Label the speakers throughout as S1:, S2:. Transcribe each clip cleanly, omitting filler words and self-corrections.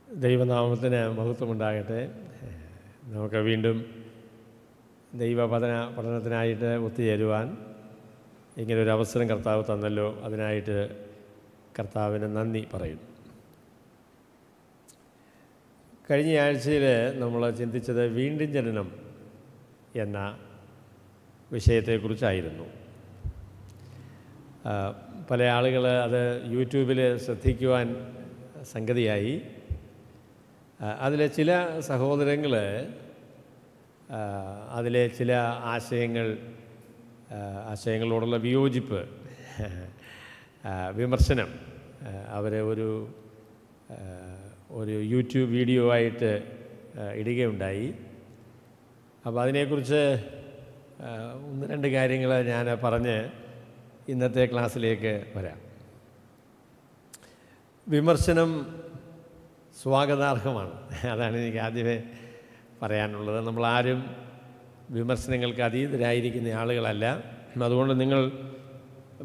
S1: ദൈവനാമത്തിന് മഹത്വമുണ്ടാകട്ടെ. നമുക്ക് വീണ്ടും പഠനത്തിനായിട്ട് ഒത്തുചേരുവാൻ ഇങ്ങനൊരു അവസരം കർത്താവ് തന്നല്ലോ. അതിനായിട്ട് കർത്താവിന് നന്ദി പറയുന്നു. കഴിഞ്ഞ ആഴ്ചയിൽ നമ്മൾ ചിന്തിച്ചത് വീണ്ടും ജനനം എന്ന വിഷയത്തെക്കുറിച്ചായിരുന്നു. പല ആളുകൾ അത് യൂട്യൂബിൽ ശ്രദ്ധിക്കുവാൻ സംഗതിയായി. അതിലെ ചില സഹോദരങ്ങൾ അതിലെ ചില ആശയങ്ങളോടുള്ള വിയോജിപ്പ്, വിമർശനം അവരെ ഒരു യൂട്യൂബ് വീഡിയോ ആയിട്ട് ഇടുകയുണ്ടായി. അപ്പോൾ അതിനെക്കുറിച്ച് ഒന്ന് രണ്ട് കാര്യങ്ങൾ ഞാൻ പറഞ്ഞ് ഇന്നത്തെ ക്ലാസ്സിലേക്ക് വരാം. വിമർശനം സ്വാഗതാർഹമാണ്. അതാണ് എനിക്ക് ആദ്യമേ പറയാനുള്ളത്. നമ്മളാരും വിമർശനങ്ങൾക്ക് അതീതരായിരിക്കുന്ന ആളുകളല്ല. അതുകൊണ്ട് നിങ്ങൾ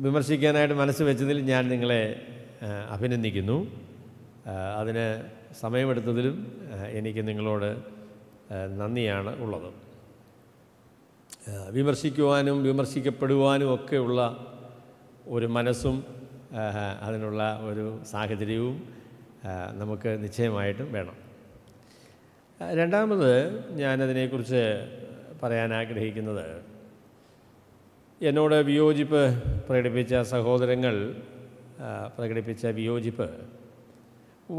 S1: വിമർശിക്കാനായിട്ട് മനസ്സ് വെച്ചതിൽ ഞാൻ നിങ്ങളെ അഭിനന്ദിക്കുന്നു. അതിന് സമയമെടുത്തതിലും എനിക്ക് നിങ്ങളോട് നന്ദിയാണ് ഉള്ളത്. വിമർശിക്കുവാനും വിമർശിക്കപ്പെടുവാനും ഒക്കെയുള്ള ഒരു മനസ്സും അതിനുള്ള ഒരു സാഹചര്യവും നമുക്ക് നിശ്ചയമായിട്ടും വേണം. രണ്ടാമത് ഞാനതിനെക്കുറിച്ച് പറയാൻ ആഗ്രഹിക്കുന്നത്, എന്നോട് വിയോജിപ്പ് പ്രകടിപ്പിച്ച സഹോദരങ്ങൾ പ്രകടിപ്പിച്ച വിയോജിപ്പ്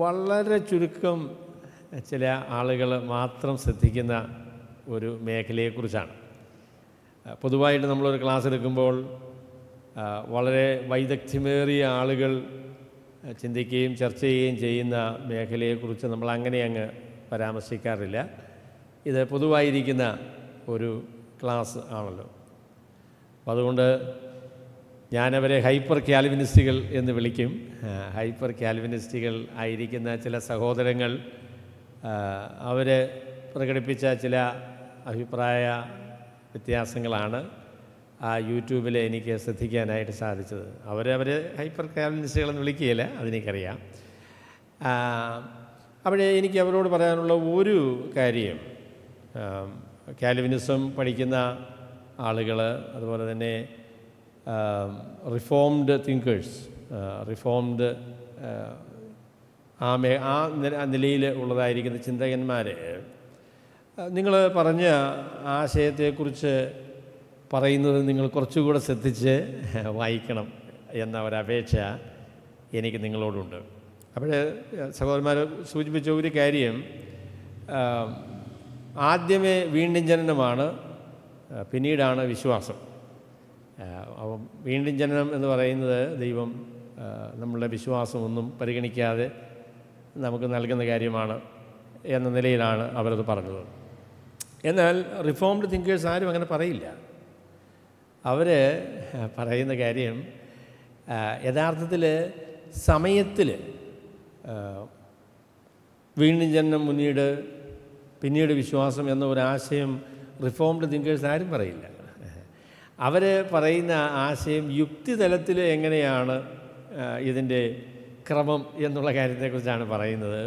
S1: വളരെ ചുരുക്കം ചില ആളുകൾ മാത്രം ശ്രദ്ധിക്കുന്ന ഒരു മേഖലയെക്കുറിച്ചാണ്. പൊതുവായിട്ട് നമ്മളൊരു ക്ലാസ് എടുക്കുമ്പോൾ വളരെ വൈദഗ്ധ്യമേറിയ ആളുകൾ ചിന്തിക്കുകയും ചർച്ച ചെയ്യുകയും ചെയ്യുന്ന മേഖലയെക്കുറിച്ച് നമ്മൾ അങ്ങ് പരാമർശിക്കാറില്ല. ഇത് പൊതുവായിരിക്കുന്ന ഒരു ക്ലാസ് ആണല്ലോ. അപ്പം അതുകൊണ്ട് ഞാനവരെ ഹൈപ്പർ കാൽവിനിസ്റ്റുകൾ എന്ന് വിളിക്കും. ഹൈപ്പർ കാൽവിനിസ്റ്റുകൾ ആയിരിക്കുന്ന ചില സഹോദരങ്ങൾ അവർ പ്രകടിപ്പിച്ച ചില അഭിപ്രായ വ്യത്യാസങ്ങളാണ് ആ യൂട്യൂബിൽ എനിക്ക് ശ്രദ്ധിക്കാനായിട്ട് സാധിച്ചത്. അവരെ ഹൈപ്പർ കാൽവിനിസ്റ്റുകളെന്ന് വിളിക്കുകയില്ല, അതെനിക്കറിയാം. അവിടെ എനിക്ക് അവരോട് പറയാനുള്ള ഒരു കാര്യം, കാൽവിനിസം പഠിക്കുന്ന ആളുകൾ, അതുപോലെ തന്നെ റിഫോംഡ് തിങ്കേഴ്സ്, റിഫോംഡ് ആ നിലയിൽ ഉള്ളതായിരിക്കുന്ന ചിന്തകന്മാർ, നിങ്ങൾ പറഞ്ഞ ആശയത്തെക്കുറിച്ച് പറയുന്നത് നിങ്ങൾ കുറച്ചുകൂടെ ശ്രദ്ധിച്ച് വായിക്കണം എന്ന ഒരപേക്ഷ എനിക്ക് നിങ്ങളോടുണ്ട്. അപ്പോൾ സഹോദരന്മാർ സൂചിപ്പിച്ച ഒരു കാര്യം, ആദ്യമേ വീണ്ടും ജനനമാണ്, പിന്നീടാണ് വിശ്വാസം. വീണ്ടും ജനനം എന്ന് പറയുന്നത് ദൈവം നമ്മളുടെ വിശ്വാസമൊന്നും പരിഗണിക്കാതെ നമുക്ക് നൽകുന്ന കാര്യമാണ് എന്ന നിലയിലാണ് അവരത് പറഞ്ഞത്. എന്നാൽ റിഫോംഡ് തിങ്കേഴ്സ് ആരും അങ്ങനെ പറയില്ല. അവർ പറയുന്ന കാര്യം, യഥാർത്ഥത്തിൽ സമയത്തിൽ വീണ്ടും ജനനം പിന്നീട് വിശ്വാസം എന്ന ഒരാശയം റിഫോംഡ് തിങ്കേഴ്സ് ആരും പറയില്ല. അവർ പറയുന്ന ആശയം യുക്തിതലത്തിൽ എങ്ങനെയാണ് ഇതിൻ്റെ ക്രമം എന്നുള്ള കാര്യത്തെക്കുറിച്ചാണ് പറയുന്നത്.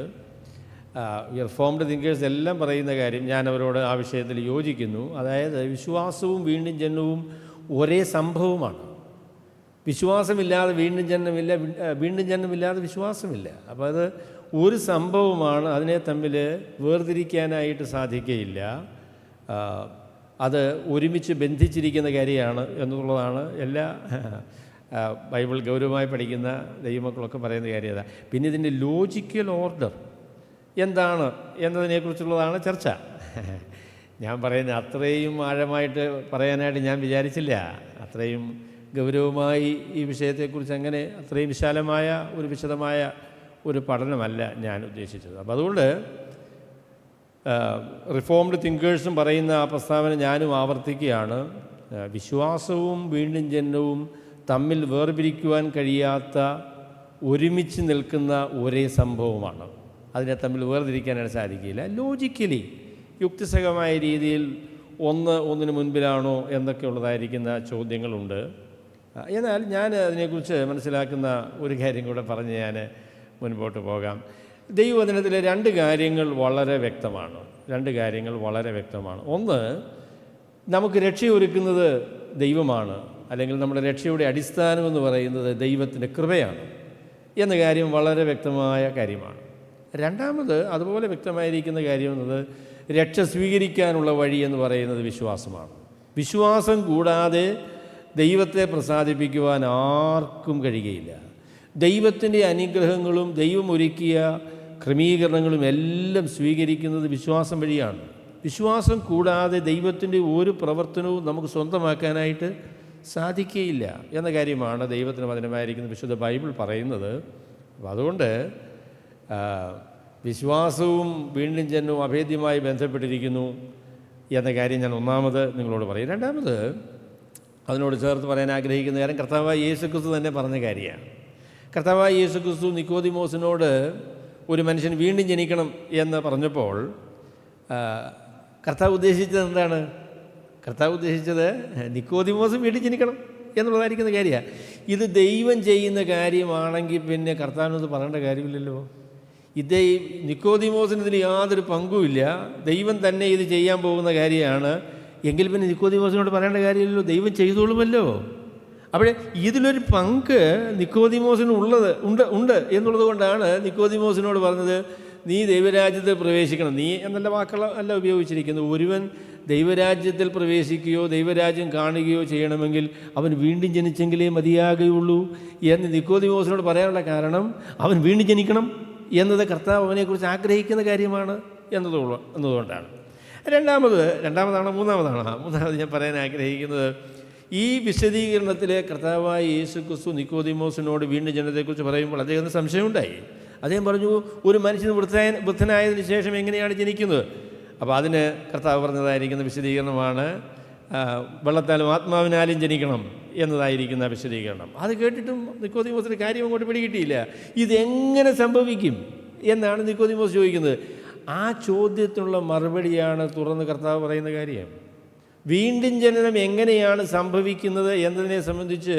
S1: റിഫോംഡ് തിങ്കേഴ്സ് എല്ലാം പറയുന്ന കാര്യം, ഞാൻ അവരോട് ആ വിഷയത്തിൽ യോജിക്കുന്നു. അതായത് വിശ്വാസവും വീണ്ടും ജനനവും ഒരേ സംഭവമാണ്. വിശ്വാസമില്ലാതെ വീണ്ടും ജനനമില്ല, വീണ്ടും ജനനമില്ലാതെ വിശ്വാസമില്ല. അപ്പോൾ അത് ഒരു സംഭവമാണ്, അതിനെ തമ്മിൽ വേർതിരിക്കാനായിട്ട് സാധിക്കുകയില്ല. അത് ഒരുമിച്ച് ബന്ധിച്ചിരിക്കുന്ന കാര്യമാണ് എന്നുള്ളതാണ് എല്ലാ ബൈബിൾ ഗൗരവമായി പഠിക്കുന്ന ദൈവമക്കളൊക്കെ പറയുന്ന കാര്യം. അതാ. പിന്നെ ഇതിൻ്റെ ലോജിക്കൽ ഓർഡർ എന്താണ് എന്നതിനെക്കുറിച്ചുള്ളതാണ് ചർച്ച. ഞാൻ പറയുന്നത് അത്രയും ആഴമായിട്ട് പറയാനായിട്ട് ഞാൻ വിചാരിച്ചില്ല. അത്രയും ഗൗരവമായി ഈ വിഷയത്തെക്കുറിച്ച് അങ്ങനെ അത്രയും വിശാലമായ വിശദമായ ഒരു പഠനമല്ല ഞാൻ ഉദ്ദേശിച്ചത്. അപ്പോൾ അതുകൊണ്ട് റിഫോംഡ് തിങ്കേഴ്സും പറയുന്ന ആ പ്രസ്താവന ഞാനും ആവർത്തിക്കുകയാണ്. വിശ്വാസവും വീണ്ടും ജനനവും തമ്മിൽ വേർപിരിക്കുവാൻ കഴിയാത്ത, ഒരുമിച്ച് നിൽക്കുന്ന ഒരേ സംഭവമാണ്. അതിനെ തമ്മിൽ വേർതിരിക്കാനായിട്ട് സാധിക്കില്ല. ലോജിക്കലി യുക്തിസഹമായ രീതിയിൽ ഒന്നിന് മുൻപിലാണോ എന്നൊക്കെ ഉള്ളതായിരിക്കുന്ന ചോദ്യങ്ങളുണ്ട്. എന്നാൽ ഞാൻ അതിനെക്കുറിച്ച് മനസ്സിലാക്കുന്ന ഒരു കാര്യം കൂടെ പറഞ്ഞ് ഞാൻ മുൻപോട്ട് പോകാം. ദൈവവചനത്തിലെ രണ്ട് കാര്യങ്ങൾ വളരെ വ്യക്തമാണ്. ഒന്ന്, നമുക്ക് രക്ഷയൊരുക്കുന്നത് ദൈവമാണ്, അല്ലെങ്കിൽ നമ്മുടെ രക്ഷയുടെ അടിസ്ഥാനമെന്ന് പറയുന്നത് ദൈവത്തിൻ്റെ കൃപയാണ് എന്ന കാര്യം വളരെ വ്യക്തമായ കാര്യമാണ്. രണ്ടാമത്, അതുപോലെ വ്യക്തമായിരിക്കുന്ന കാര്യം എന്നത് രക്ഷ സ്വീകരിക്കാനുള്ള വഴി എന്ന് പറയുന്നത് വിശ്വാസമാണ്. വിശ്വാസം കൂടാതെ ദൈവത്തെ പ്രസാദിപ്പിക്കുവാൻ ആർക്കും കഴിയുകയില്ല. ദൈവത്തിൻ്റെ അനുഗ്രഹങ്ങളും ദൈവം ഒരുക്കിയ ക്രമീകരണങ്ങളും എല്ലാം സ്വീകരിക്കുന്നത് വിശ്വാസം വഴിയാണ്. വിശ്വാസം കൂടാതെ ദൈവത്തിൻ്റെ ഒരു പ്രവർത്തനവും നമുക്ക് സ്വന്തമാക്കാനായിട്ട് സാധിക്കുകയില്ല എന്ന കാര്യമാണ് ദൈവത്തിന് വചനമായിരിക്കുന്ന വിശുദ്ധ ബൈബിൾ പറയുന്നത്. അപ്പോൾ അതുകൊണ്ട് വിശ്വാസവും വീണ്ടും ജനനവും അഭേദ്യമായി ബന്ധപ്പെട്ടിരിക്കുന്നു എന്ന കാര്യം ഞാൻ ഒന്നാമത് നിങ്ങളോട് പറയും. രണ്ടാമത്, അതിനോട് ചേർത്ത് പറയാൻ ആഗ്രഹിക്കുന്ന കാര്യം കർത്താവായ യേശുക്രിസ്തു തന്നെ പറഞ്ഞ കാര്യമാണ്. കർത്താവായ യേശുക്രിസ്തു നിക്കോദിമോസിനോട് ഒരു മനുഷ്യൻ വീണ്ടും ജനിക്കണം എന്ന് പറഞ്ഞപ്പോൾ കർത്താവ് ഉദ്ദേശിച്ചത് എന്താണ്? കർത്താവ് ഉദ്ദേശിച്ചത് നിക്കോദിമോസ് വീണ്ടും ജനിക്കണം എന്നുള്ളതായിരിക്കുന്ന കാര്യമാണ്. ഇത് ദൈവം ചെയ്യുന്ന കാര്യമാണെങ്കിൽ പിന്നെ കർത്താവിനത് പറയേണ്ട കാര്യമില്ലല്ലോ. ഇത് നിക്കോദിമോസിന് ഇതിൽ യാതൊരു പങ്കുമില്ല, ദൈവം തന്നെ ഇത് ചെയ്യാൻ പോകുന്ന കാര്യമാണ് എങ്കിൽ പിന്നെ നിക്കോദിമോസിനോട് പറയേണ്ട കാര്യമില്ലല്ലോ, ദൈവം ചെയ്തോളുമല്ലോ. അപ്പോൾ ഇതിലൊരു പങ്ക് നിക്കോദിമോസിന് ഉണ്ട് എന്നുള്ളത് കൊണ്ടാണ് നിക്കോദിമോസിനോട് പറഞ്ഞത്, നീ ദൈവരാജ്യത്തിൽ പ്രവേശിക്കണം. നീ എന്നുള്ള വാക്കുകൾ അല്ല ഉപയോഗിച്ചിരിക്കുന്നത്. ഒരുവൻ ദൈവരാജ്യത്തിൽ പ്രവേശിക്കുകയോ ദൈവരാജ്യം കാണുകയോ ചെയ്യണമെങ്കിൽ അവൻ വീണ്ടും ജനിച്ചെങ്കിലേ മതിയാകുകയുള്ളൂ എന്ന് നിക്കോദിമോസിനോട് പറയാനുള്ള കാരണം അവൻ വീണ്ടും ജനിക്കണം എന്നത് കർത്താവ് അവനെക്കുറിച്ച് ആഗ്രഹിക്കുന്ന കാര്യമാണ് എന്നതുകൊണ്ടാണ്. മൂന്നാമത് ഞാൻ പറയാൻ ആഗ്രഹിക്കുന്നത്, ഈ വിശദീകരണത്തിലെ കർത്താവായ യേശുക്രിസ്തു നിക്കോദിമോസിനോട് വീണ്ടും ജനനത്തെക്കുറിച്ച് പറയുമ്പോൾ അദ്ദേഹത്തിന് സംശയമുണ്ടായി. അദ്ദേഹം പറഞ്ഞു, ഒരു മനുഷ്യൻ വൃദ്ധനായതിനു ശേഷം എങ്ങനെയാണ് ജനിക്കുന്നത്? അപ്പോൾ അതിന് കർത്താവ് പറഞ്ഞതായിരിക്കുന്ന വിശദീകരണമാണ് വെള്ളത്താലും ആത്മാവിനാലും ജനിക്കണം എന്നതായിരിക്കുന്ന വിശദീകരണം. അത് കേട്ടിട്ടും നിക്കോദിമോസിന് കാര്യം അങ്ങോട്ട് പിടികിട്ടിയില്ല. ഇതെങ്ങനെ സംഭവിക്കും എന്നാണ് നിക്കോദിമോസ് ചോദിക്കുന്നത്. ആ ചോദ്യത്തിനുള്ള മറുപടിയാണ് തുറന്ന് കർത്താവ് പറയുന്ന കാര്യം. വീണ്ടും ജനനം എങ്ങനെയാണ് സംഭവിക്കുന്നത് എന്നതിനെ സംബന്ധിച്ച്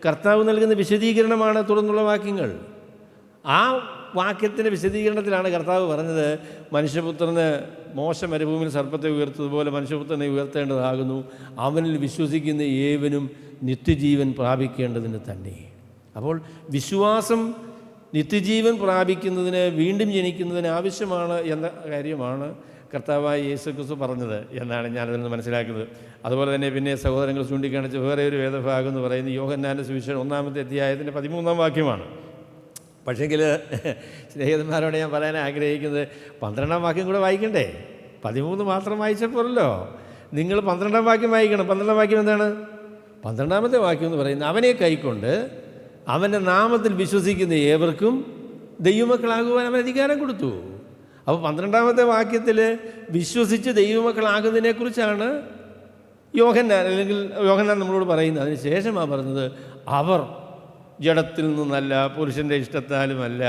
S1: കർത്താവ് നൽകുന്ന വിശദീകരണമാണ് തുടർന്നുള്ള വാക്യങ്ങൾ. ആ വാക്യത്തിൻ്റെ വിശദീകരണത്തിലാണ് കർത്താവ് പറഞ്ഞത്, മനുഷ്യപുത്രന് മോശ മരുഭൂമിയിൽ സർപ്പത്തെ ഉയർത്തതുപോലെ മനുഷ്യപുത്രനെ ഉയർത്തേണ്ടതാകുന്നു, അവനിൽ വിശ്വസിക്കുന്ന ഏവനും നിത്യജീവൻ പ്രാപിക്കേണ്ടതിന് തന്നെ. അപ്പോൾ വിശ്വാസം നിത്യജീവൻ പ്രാപിക്കുന്നതിന്, വീണ്ടും ജനിക്കുന്നതിന് ആവശ്യമാണ് എന്ന കാര്യമാണ് കർത്താവായ യേശുക്രിസ്തു പറഞ്ഞത് എന്നാണ് ഞാനതിൽ നിന്ന് മനസ്സിലാക്കുന്നത്. അതുപോലെ തന്നെ പിന്നെ സഹോദരങ്ങൾ ചൂണ്ടിക്കാണിച്ച് വേറെ ഒരു വേദഭാഗം എന്ന് പറയുന്നത് യോഹന്നാൻ്റെ സുവിശേഷം 1-ാമത്തെ അധ്യായത്തിൻ്റെ 13-ാം വാക്യമാണ്. പക്ഷേങ്കിൽ സ്നേഹിതന്മാരോട് ഞാൻ പറയാൻ ആഗ്രഹിക്കുന്നത്, 12-ാം വാക്യം കൂടെ വായിക്കണ്ടേ? 13 മാത്രം വായിച്ചപ്പോഴല്ലോ, നിങ്ങൾ 12-ാം വാക്യം വായിക്കണം. 12-ാം വാക്യം എന്താണ്? 12-ാമത്തെ വാക്യം എന്ന് പറയുന്നത്, അവനെ കൈക്കൊണ്ട് അവൻ്റെ നാമത്തിൽ വിശ്വസിക്കുന്ന ഏവർക്കും ദൈവമക്കളാകുവാൻ അവൻ അധികാരം കൊടുത്തു. അപ്പോൾ 12-ാമത്തെ വാക്യത്തിൽ വിശ്വസിച്ച് ദൈവമക്കളാകുന്നതിനെക്കുറിച്ചാണ് യോഹന്നാൻ നമ്മളോട് പറയുന്നത്. അതിന് ശേഷമാണ് പറഞ്ഞത്, അവർ ജഡത്തിൽ നിന്നല്ല, പുരുഷൻ്റെ ഇഷ്ടത്താലുമല്ല,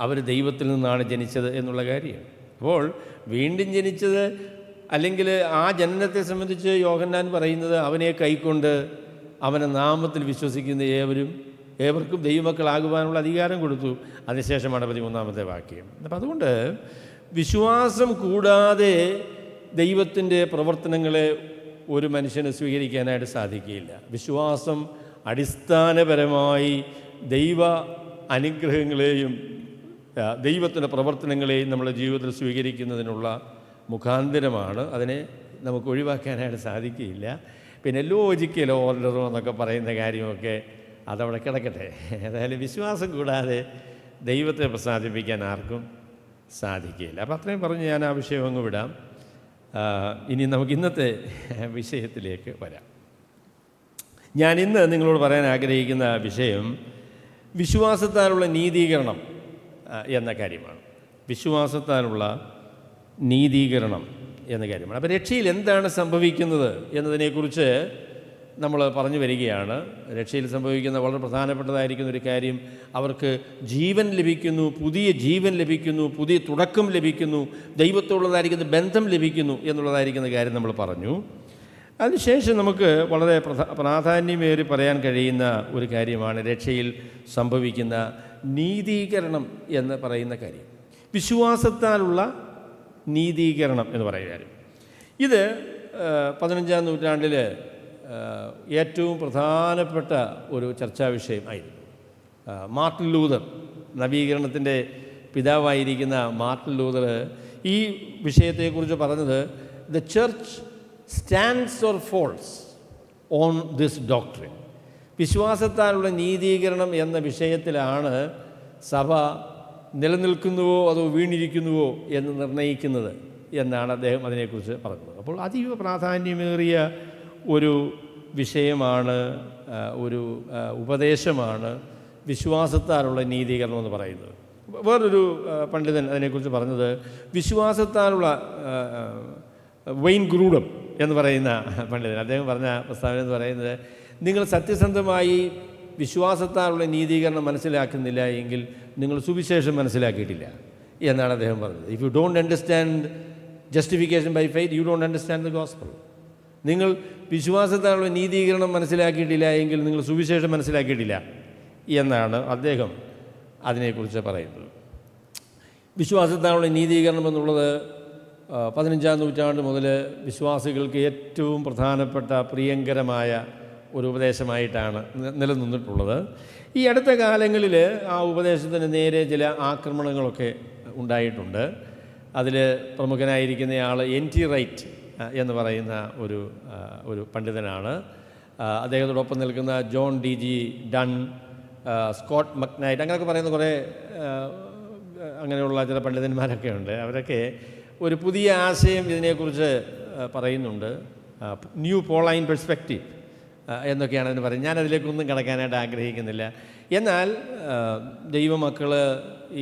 S1: അവർ ദൈവത്തിൽ നിന്നാണ് ജനിച്ചത് എന്നുള്ള കാര്യം. അപ്പോൾ വീണ്ടും ജനിച്ചത്, അല്ലെങ്കിൽ ആ ജനനത്തെ സംബന്ധിച്ച് യോഹന്നാൻ പറയുന്നത്, അവനെ കൈക്കൊണ്ട് അവൻ്റെ നാമത്തിൽ വിശ്വസിക്കുന്ന ഏവർക്കും ദൈവമക്കളാകുവാനുള്ള അധികാരം കൊടുത്തു. അതിനുശേഷമാണ് 13-ാമത്തെ വാക്യം. അപ്പം അതുകൊണ്ട് വിശ്വാസം കൂടാതെ ദൈവത്തിൻ്റെ പ്രവർത്തനങ്ങളെ ഒരു മനുഷ്യന് സ്വീകരിക്കാനായിട്ട് സാധിക്കുകയില്ല. വിശ്വാസം അടിസ്ഥാനപരമായി ദൈവ അനുഗ്രഹങ്ങളെയും ദൈവത്തിൻ്റെ പ്രവർത്തനങ്ങളെയും നമ്മുടെ ജീവിതത്തിൽ സ്വീകരിക്കുന്നതിനുള്ള മുഖാന്തരമാണ്. അതിനെ നമുക്ക് ഒഴിവാക്കാനായിട്ട് സാധിക്കുകയില്ല. പിന്നെ ലോജിക്കൽ ഓർഡറും എന്നൊക്കെ പറയുന്ന കാര്യമൊക്കെ അതവിടെ കിടക്കട്ടെ. ഏതായാലും വിശ്വാസം കൂടാതെ ദൈവത്തെ പ്രസാദിപ്പിക്കാൻ ആർക്കും സാധിക്കുകയില്ല. അപ്പോൾ അത്രയും പറഞ്ഞ് ഞാൻ ആ വിഷയം അങ്ങ് വിടാം. ഇനി നമുക്ക് ഇന്നത്തെ വിഷയത്തിലേക്ക് വരാം. ഞാൻ ഇന്ന് നിങ്ങളോട് പറയാൻ ആഗ്രഹിക്കുന്ന വിഷയം വിശ്വാസത്താലുള്ള നീതീകരണം എന്ന കാര്യമാണ്. വിശ്വാസത്താലുള്ള നീതീകരണം എന്ന കാര്യമാണ്. അപ്പോൾ രക്ഷയിൽ എന്താണ് സംഭവിക്കുന്നത് എന്നതിനെക്കുറിച്ച് നമ്മൾ പറഞ്ഞു വരികയാണ്. രക്ഷയിൽ സംഭവിക്കുന്ന വളരെ പ്രധാനപ്പെട്ടതായിരിക്കുന്ന ഒരു കാര്യം, അവർക്ക് ജീവൻ ലഭിക്കുന്നു, പുതിയ ജീവൻ ലഭിക്കുന്നു, പുതിയ തുടക്കം ലഭിക്കുന്നു, ദൈവത്തോടുള്ളതായിരിക്കുന്ന ബന്ധം ലഭിക്കുന്നു എന്നുള്ളതായിരിക്കുന്ന കാര്യം നമ്മൾ പറഞ്ഞു. അതിനുശേഷം നമുക്ക് വളരെ പ്രാധാന്യമേറി പറയാൻ കഴിയുന്ന ഒരു കാര്യമാണ് രക്ഷയിൽ സംഭവിക്കുന്ന നീതീകരണം എന്ന് പറയുന്ന കാര്യം. വിശ്വാസത്താലുള്ള നീതീകരണം എന്ന് പറയുക. ഇത് 15-ാം നൂറ്റാണ്ടിൽ ഏറ്റവും പ്രധാനപ്പെട്ട ഒരു ചർച്ചാ വിഷയമായിരുന്നു. മാർട്ടിൻ ലൂതർ, നവീകരണത്തിൻ്റെ പിതാവായിരിക്കുന്ന മാർട്ടിൻ ലൂതർ ഈ വിഷയത്തെക്കുറിച്ച് പറഞ്ഞത്, the church stands or falls on this doctrine. വിശ്വാസത്താലുള്ള നീതീകരണം എന്ന വിഷയത്തിലാണ് സഭ നിലനിൽക്കുന്നുവോ അതോ വീണിരിക്കുന്നുവോ എന്ന് നിർണ്ണയിക്കുന്നത് എന്നാണ് അദ്ദേഹം അതിനെക്കുറിച്ച് പറഞ്ഞത്. അപ്പോൾ അതീവ പ്രാധാന്യമേറിയ ഒരു വിഷയമാണ്, ഒരു ഉപദേശമാണ് വിശ്വാസത്താലുള്ള നീതീകരണം എന്ന് പറയുന്നത്. വേറൊരു പണ്ഡിതൻ അതിനെക്കുറിച്ച് പറഞ്ഞത്, വിശ്വാസത്താലുള്ള വെയിൻ ഗ്രൂഡം എന്ന് പറയുന്ന പണ്ഡിതൻ, അദ്ദേഹം പറഞ്ഞ പ്രസ്താവന എന്ന് പറയുന്നത്, നിങ്ങൾ സത്യസന്ധമായി വിശ്വാസത്താലുള്ള നീതീകരണം മനസ്സിലാക്കുന്നില്ല എങ്കിൽ നിങ്ങൾ സുവിശേഷം മനസ്സിലാക്കിയിട്ടില്ല എന്നാണ് അദ്ദേഹം പറഞ്ഞത്. If you don't understand justification by faith, you don't understand the gospel. നിങ്ങൾ വിശ്വാസത്താലുള്ള നീതീകരണം മനസ്സിലാക്കിയിട്ടില്ല എങ്കിൽ നിങ്ങൾ സുവിശേഷം മനസ്സിലാക്കിയിട്ടില്ല എന്നാണ് അദ്ദേഹം അതിനെക്കുറിച്ച് പറയുന്നത്. വിശ്വാസത്താലുള്ള നീതീകരണം എന്നുള്ളത് 15-ാം നൂറ്റാണ്ട് മുതൽ വിശ്വാസികൾക്ക് ഏറ്റവും പ്രധാനപ്പെട്ട പ്രിയങ്കരമായ ഒരു ഉപദേശമായിട്ടാണ് നിലനിന്നിട്ടുള്ളത്. ഈ അടുത്ത കാലങ്ങളിൽ ആ ഉപദേശത്തിന് നേരെ ചില ആക്രമണങ്ങളൊക്കെ ഉണ്ടായിട്ടുണ്ട്. അതിൽ പ്രമുഖനായിരിക്കുന്നയാൾ NT റൈറ്റ് എന്ന് പറയുന്ന ഒരു പണ്ഡിതനാണ്. അദ്ദേഹത്തോടൊപ്പം നിൽക്കുന്ന John DG done, Scott McKnight, അങ്ങനെയൊക്കെ പറയുന്ന കുറേ അങ്ങനെയുള്ള ചില പണ്ഡിതന്മാരൊക്കെ ഉണ്ട്. അവരൊക്കെ ഒരു പുതിയ ആശയം ഇതിനെക്കുറിച്ച് പറയുന്നുണ്ട്. ന്യൂ പോളൈൻ പെർസ്പെക്റ്റീവ് എന്നൊക്കെയാണ് അതിന് പറയുന്നത്. ഞാനതിലേക്കൊന്നും കടക്കാനായിട്ട് ആഗ്രഹിക്കുന്നില്ല. എന്നാൽ ദൈവമക്കൾ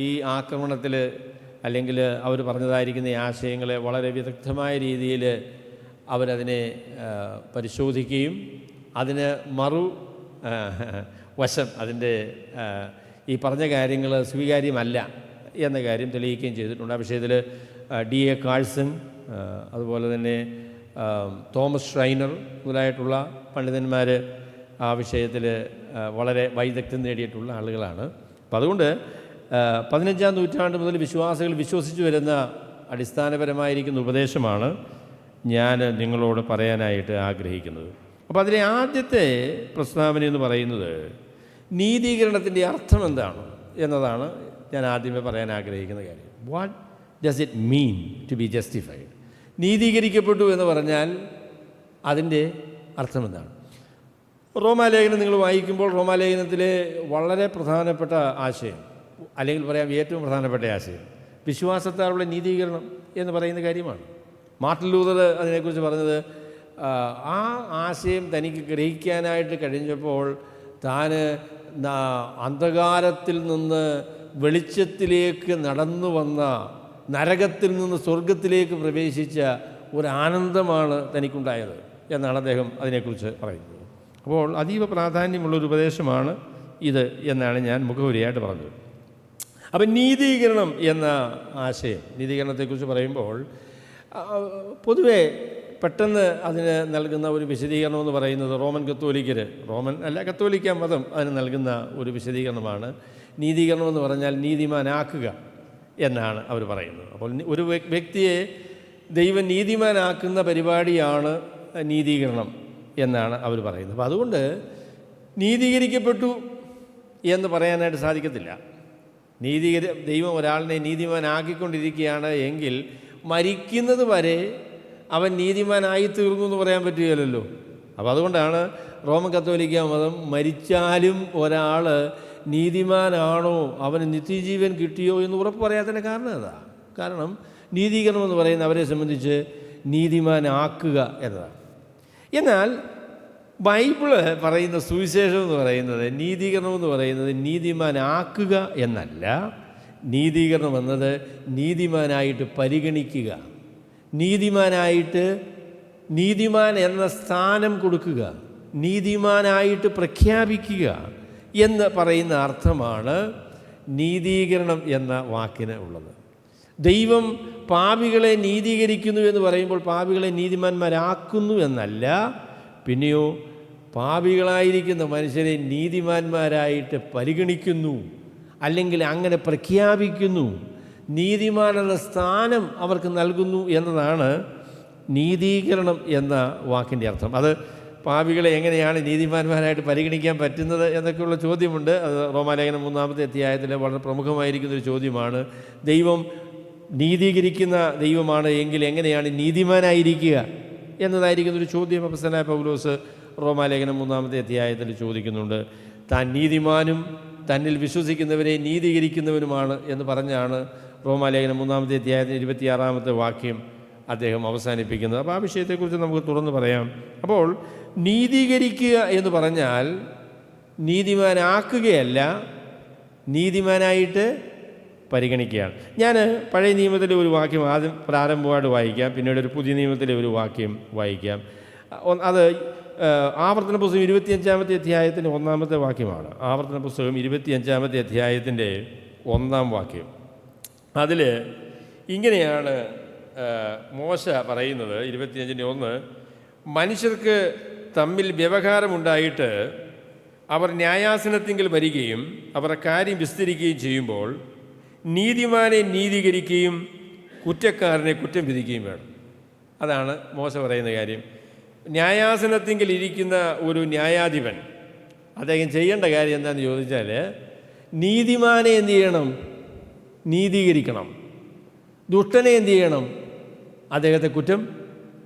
S1: ഈ ആക്രമണത്തിൽ അല്ലെങ്കിൽ അവർ പറഞ്ഞതായിരിക്കുന്ന ഈ ആശയങ്ങളെ വളരെ വിദഗ്ധമായ രീതിയിൽ അവരതിനെ പരിശോധിക്കുകയും അതിന് വശം, അതിൻ്റെ ഈ പറഞ്ഞ കാര്യങ്ങൾ സ്വീകാര്യമല്ല എന്ന കാര്യം തെളിയിക്കുകയും ചെയ്തിട്ടുണ്ട്. ആ വിഷയത്തിൽ DA കാഴ്സൺ, അതുപോലെ തന്നെ തോമസ് ഷ്രൈനർ മുതലായിട്ടുള്ള പണ്ഡിതന്മാർ ആ വിഷയത്തിൽ വളരെ വൈദഗ്ധ്യം നേടിയിട്ടുള്ള ആളുകളാണ്. അപ്പം അതുകൊണ്ട് 15-ാം നൂറ്റാണ്ട് മുതൽ വിശ്വാസികൾ വിശ്വസിച്ചു വരുന്ന അടിസ്ഥാനപരമായിരിക്കുന്ന ഉപദേശമാണ് ഞാൻ നിങ്ങളോട് പറയാനായിട്ട് ആഗ്രഹിക്കുന്നത്. അപ്പോൾ അതിലെ ആദ്യത്തെ പ്രസ്താവന എന്ന് പറയുന്നത് നീതീകരണത്തിൻ്റെ അർത്ഥം എന്താണ് എന്നതാണ് ഞാൻ ആദ്യമേ പറയാൻ ആഗ്രഹിക്കുന്ന കാര്യം. What does it mean to be justified? നീതീകരിക്കപ്പെട്ടു എന്ന് പറഞ്ഞാൽ അതിൻ്റെ അർത്ഥം എന്താണ്? റോമാലേഖനം നിങ്ങൾ വായിക്കുമ്പോൾ റോമാലേഖനത്തിലെ വളരെ പ്രധാനപ്പെട്ട ആശയം, അല്ലെങ്കിൽ പറയാം ഏറ്റവും പ്രധാനപ്പെട്ട ആശയം, വിശ്വാസത്താലുള്ള നീതീകരണം എന്ന് പറയുന്ന കാര്യമാണ്. മാർട്ടിൻ ലൂതർ അതിനെക്കുറിച്ച് പറഞ്ഞത്, ആ ആശയം തനിക്ക് ഗ്രഹിക്കാനായിട്ട് കഴിഞ്ഞപ്പോൾ താൻ അന്ധകാരത്തിൽ നിന്ന് വെളിച്ചത്തിലേക്ക് നടന്നു വന്ന, നരകത്തിൽ നിന്ന് സ്വർഗത്തിലേക്ക് പ്രവേശിച്ച ഒരാനന്ദമാണ് തനിക്കുണ്ടായത് എന്നാണ് അദ്ദേഹം അതിനെക്കുറിച്ച് പറയുന്നത്. അപ്പോൾ അതീവ പ്രാധാന്യമുള്ളൊരു ഉപദേശമാണ് ഇത് എന്നാണ് ഞാൻ മുഖവുരയായിട്ട് പറഞ്ഞത്. അപ്പം നീതീകരണം എന്ന ആശയം, നീതീകരണത്തെക്കുറിച്ച് പറയുമ്പോൾ പൊതുവെ പെട്ടെന്ന് അതിന് നൽകുന്ന ഒരു വിശദീകരണം എന്ന് പറയുന്നത് കത്തോലിക്ക മതം അതിന് നൽകുന്ന ഒരു വിശദീകരണമാണ്. നീതീകരണം എന്ന് പറഞ്ഞാൽ നീതിമാനാക്കുക എന്നാണ് അവർ പറയുന്നത്. അപ്പോൾ ഒരു വ്യക്തിയെ ദൈവം നീതിമാനാക്കുന്ന പരിപാടിയാണ് നീതീകരണം എന്നാണ് അവർ പറയുന്നത്. അപ്പോൾ അതുകൊണ്ട് നീതീകരിക്കപ്പെട്ടു എന്ന് പറയാനായിട്ട് സാധിക്കത്തില്ല. ദൈവം ഒരാളിനെ നീതിമാനാക്കിക്കൊണ്ടിരിക്കുകയാണ് എങ്കിൽ മരിക്കുന്നത് വരെ അവൻ നീതിമാനായി തീർന്നു എന്ന് പറയാൻ പറ്റുകയില്ലല്ലോ. അപ്പോൾ അതുകൊണ്ടാണ് റോമൻ കത്തോലിക്ക മതം മരിച്ചാലും ഒരാൾ നീതിമാനാണോ, അവന് നിത്യജീവൻ കിട്ടിയോ എന്ന് ഉറപ്പ് പറയാത്തതിൻ്റെ കാരണം അതാണ്. കാരണം നീതീകരണം എന്ന് പറയുന്നത് അവരെ സംബന്ധിച്ച് നീതിമാനാക്കുക എന്നതാണ്. എന്നാൽ ബൈബിള് പറയുന്ന സുവിശേഷം എന്ന് പറയുന്നത്, നീതീകരണം എന്ന് പറയുന്നത് നീതിമാനാക്കുക എന്നല്ല. നീതീകരണം എന്നത് നീതിമാനായിട്ട് പരിഗണിക്കുക, നീതിമാൻ എന്ന സ്ഥാനം കൊടുക്കുക, നീതിമാനായിട്ട് പ്രഖ്യാപിക്കുക എന്ന് പറയുന്ന അർത്ഥമാണ് നീതീകരണം എന്ന വാക്കിന് ഉള്ളത്. ദൈവം പാപികളെ നീതീകരിക്കുന്നു എന്ന് പറയുമ്പോൾ പാപികളെ നീതിമാന്മാരാക്കുന്നു എന്നല്ല, പിന്നെയോ പാപികളായിരിക്കുന്ന മനുഷ്യരെ നീതിമാന്മാരായിട്ട് പരിഗണിക്കുന്നു, അല്ലെങ്കിൽ അങ്ങനെ പ്രഖ്യാപിക്കുന്നു. നീതിമാനെന്ന സ്ഥാനം അവർക്ക് നൽകുന്നു എന്നതാണ് നീതീകരണം എന്ന വാക്കിൻ്റെ അർത്ഥം. അത് പാപികളെ എങ്ങനെയാണ് നീതിമാന്മാരായിട്ട് പരിഗണിക്കാൻ പറ്റുന്നത് എന്നൊക്കെയുള്ള ചോദ്യമുണ്ട്. അത് റോമാലേഖനം 3-ാമത്തെ അധ്യായത്തിൽ വളരെ പ്രമുഖമായിരിക്കുന്നൊരു ചോദ്യമാണ്. ദൈവം നീതീകരിക്കുന്ന ദൈവമാണ് എങ്കിൽ എങ്ങനെയാണ് നീതിമാനായിരിക്കുക എന്നതായിരിക്കുന്നൊരു ചോദ്യം അപ്പോസ്തലനായ പൗലോസ് റോമാലേഖനം 3-ാമത്തെ അധ്യായത്തിൽ ചോദിക്കുന്നുണ്ട്. താൻ നീതിമാനും തന്നിൽ വിശ്വസിക്കുന്നവരെ നീതീകരിക്കുന്നവനുമാണ് എന്ന് പറഞ്ഞാണ് റോമാലേഖനം 3-ാമത്തെ അധ്യായത്തിന് 26-ാമത്തെ വാക്യം അദ്ദേഹം അവസാനിപ്പിക്കുന്നത്. അപ്പോൾ ആ വിഷയത്തെക്കുറിച്ച് നമുക്ക് തുറന്ന് പറയാം. അപ്പോൾ നീതീകരിക്കുക എന്ന് പറഞ്ഞാൽ നീതിമാനാക്കുകയല്ല, നീതിമാനായിട്ട് പരിഗണിക്കുകയാണ്. ഞാൻ പഴയ നിയമത്തിലെ ഒരു വാക്യം ആദ്യം പ്രാരംഭമായിട്ട് വായിക്കാം, പിന്നീട് ഒരു പുതിയ നിയമത്തിലെ ഒരു വാക്യം വായിക്കാം. അത് ആവർത്തന പുസ്തകം 25-ാമത്തെ അധ്യായത്തിൻ്റെ 1-ാമത്തെ വാക്യമാണ്. ആവർത്തന പുസ്തകം 25-ാമത്തെ അധ്യായത്തിൻ്റെ 1-ാം വാക്യം. അതിൽ ഇങ്ങനെയാണ് മോശ പറയുന്നത്. 25-1 മനുഷ്യർക്ക് തമ്മിൽ വ്യവഹാരമുണ്ടായിട്ട് അവർ ന്യായാസനത്തിങ്കിൽ വരികയും അവർ കാര്യം വിസ്തരിക്കുകയും ചെയ്യുമ്പോൾ നീതിമാനെ നീതീകരിക്കുകയും കുറ്റക്കാരനെ കുറ്റം വിധിക്കുകയും വേണം. അതാണ് മോശ പറയുന്ന കാര്യം. ന്യായാസനത്തിങ്കിൽ ഇരിക്കുന്ന ഒരു ന്യായാധിപൻ അദ്ദേഹം ചെയ്യേണ്ട കാര്യം എന്താണെന്ന് ചോദിച്ചാൽ നീതിമാനെ എന്ത് ചെയ്യണം? നീതീകരിക്കണം. ദുഷ്ടനെ എന്ത് ചെയ്യണം? അദ്ദേഹത്തെ കുറ്റം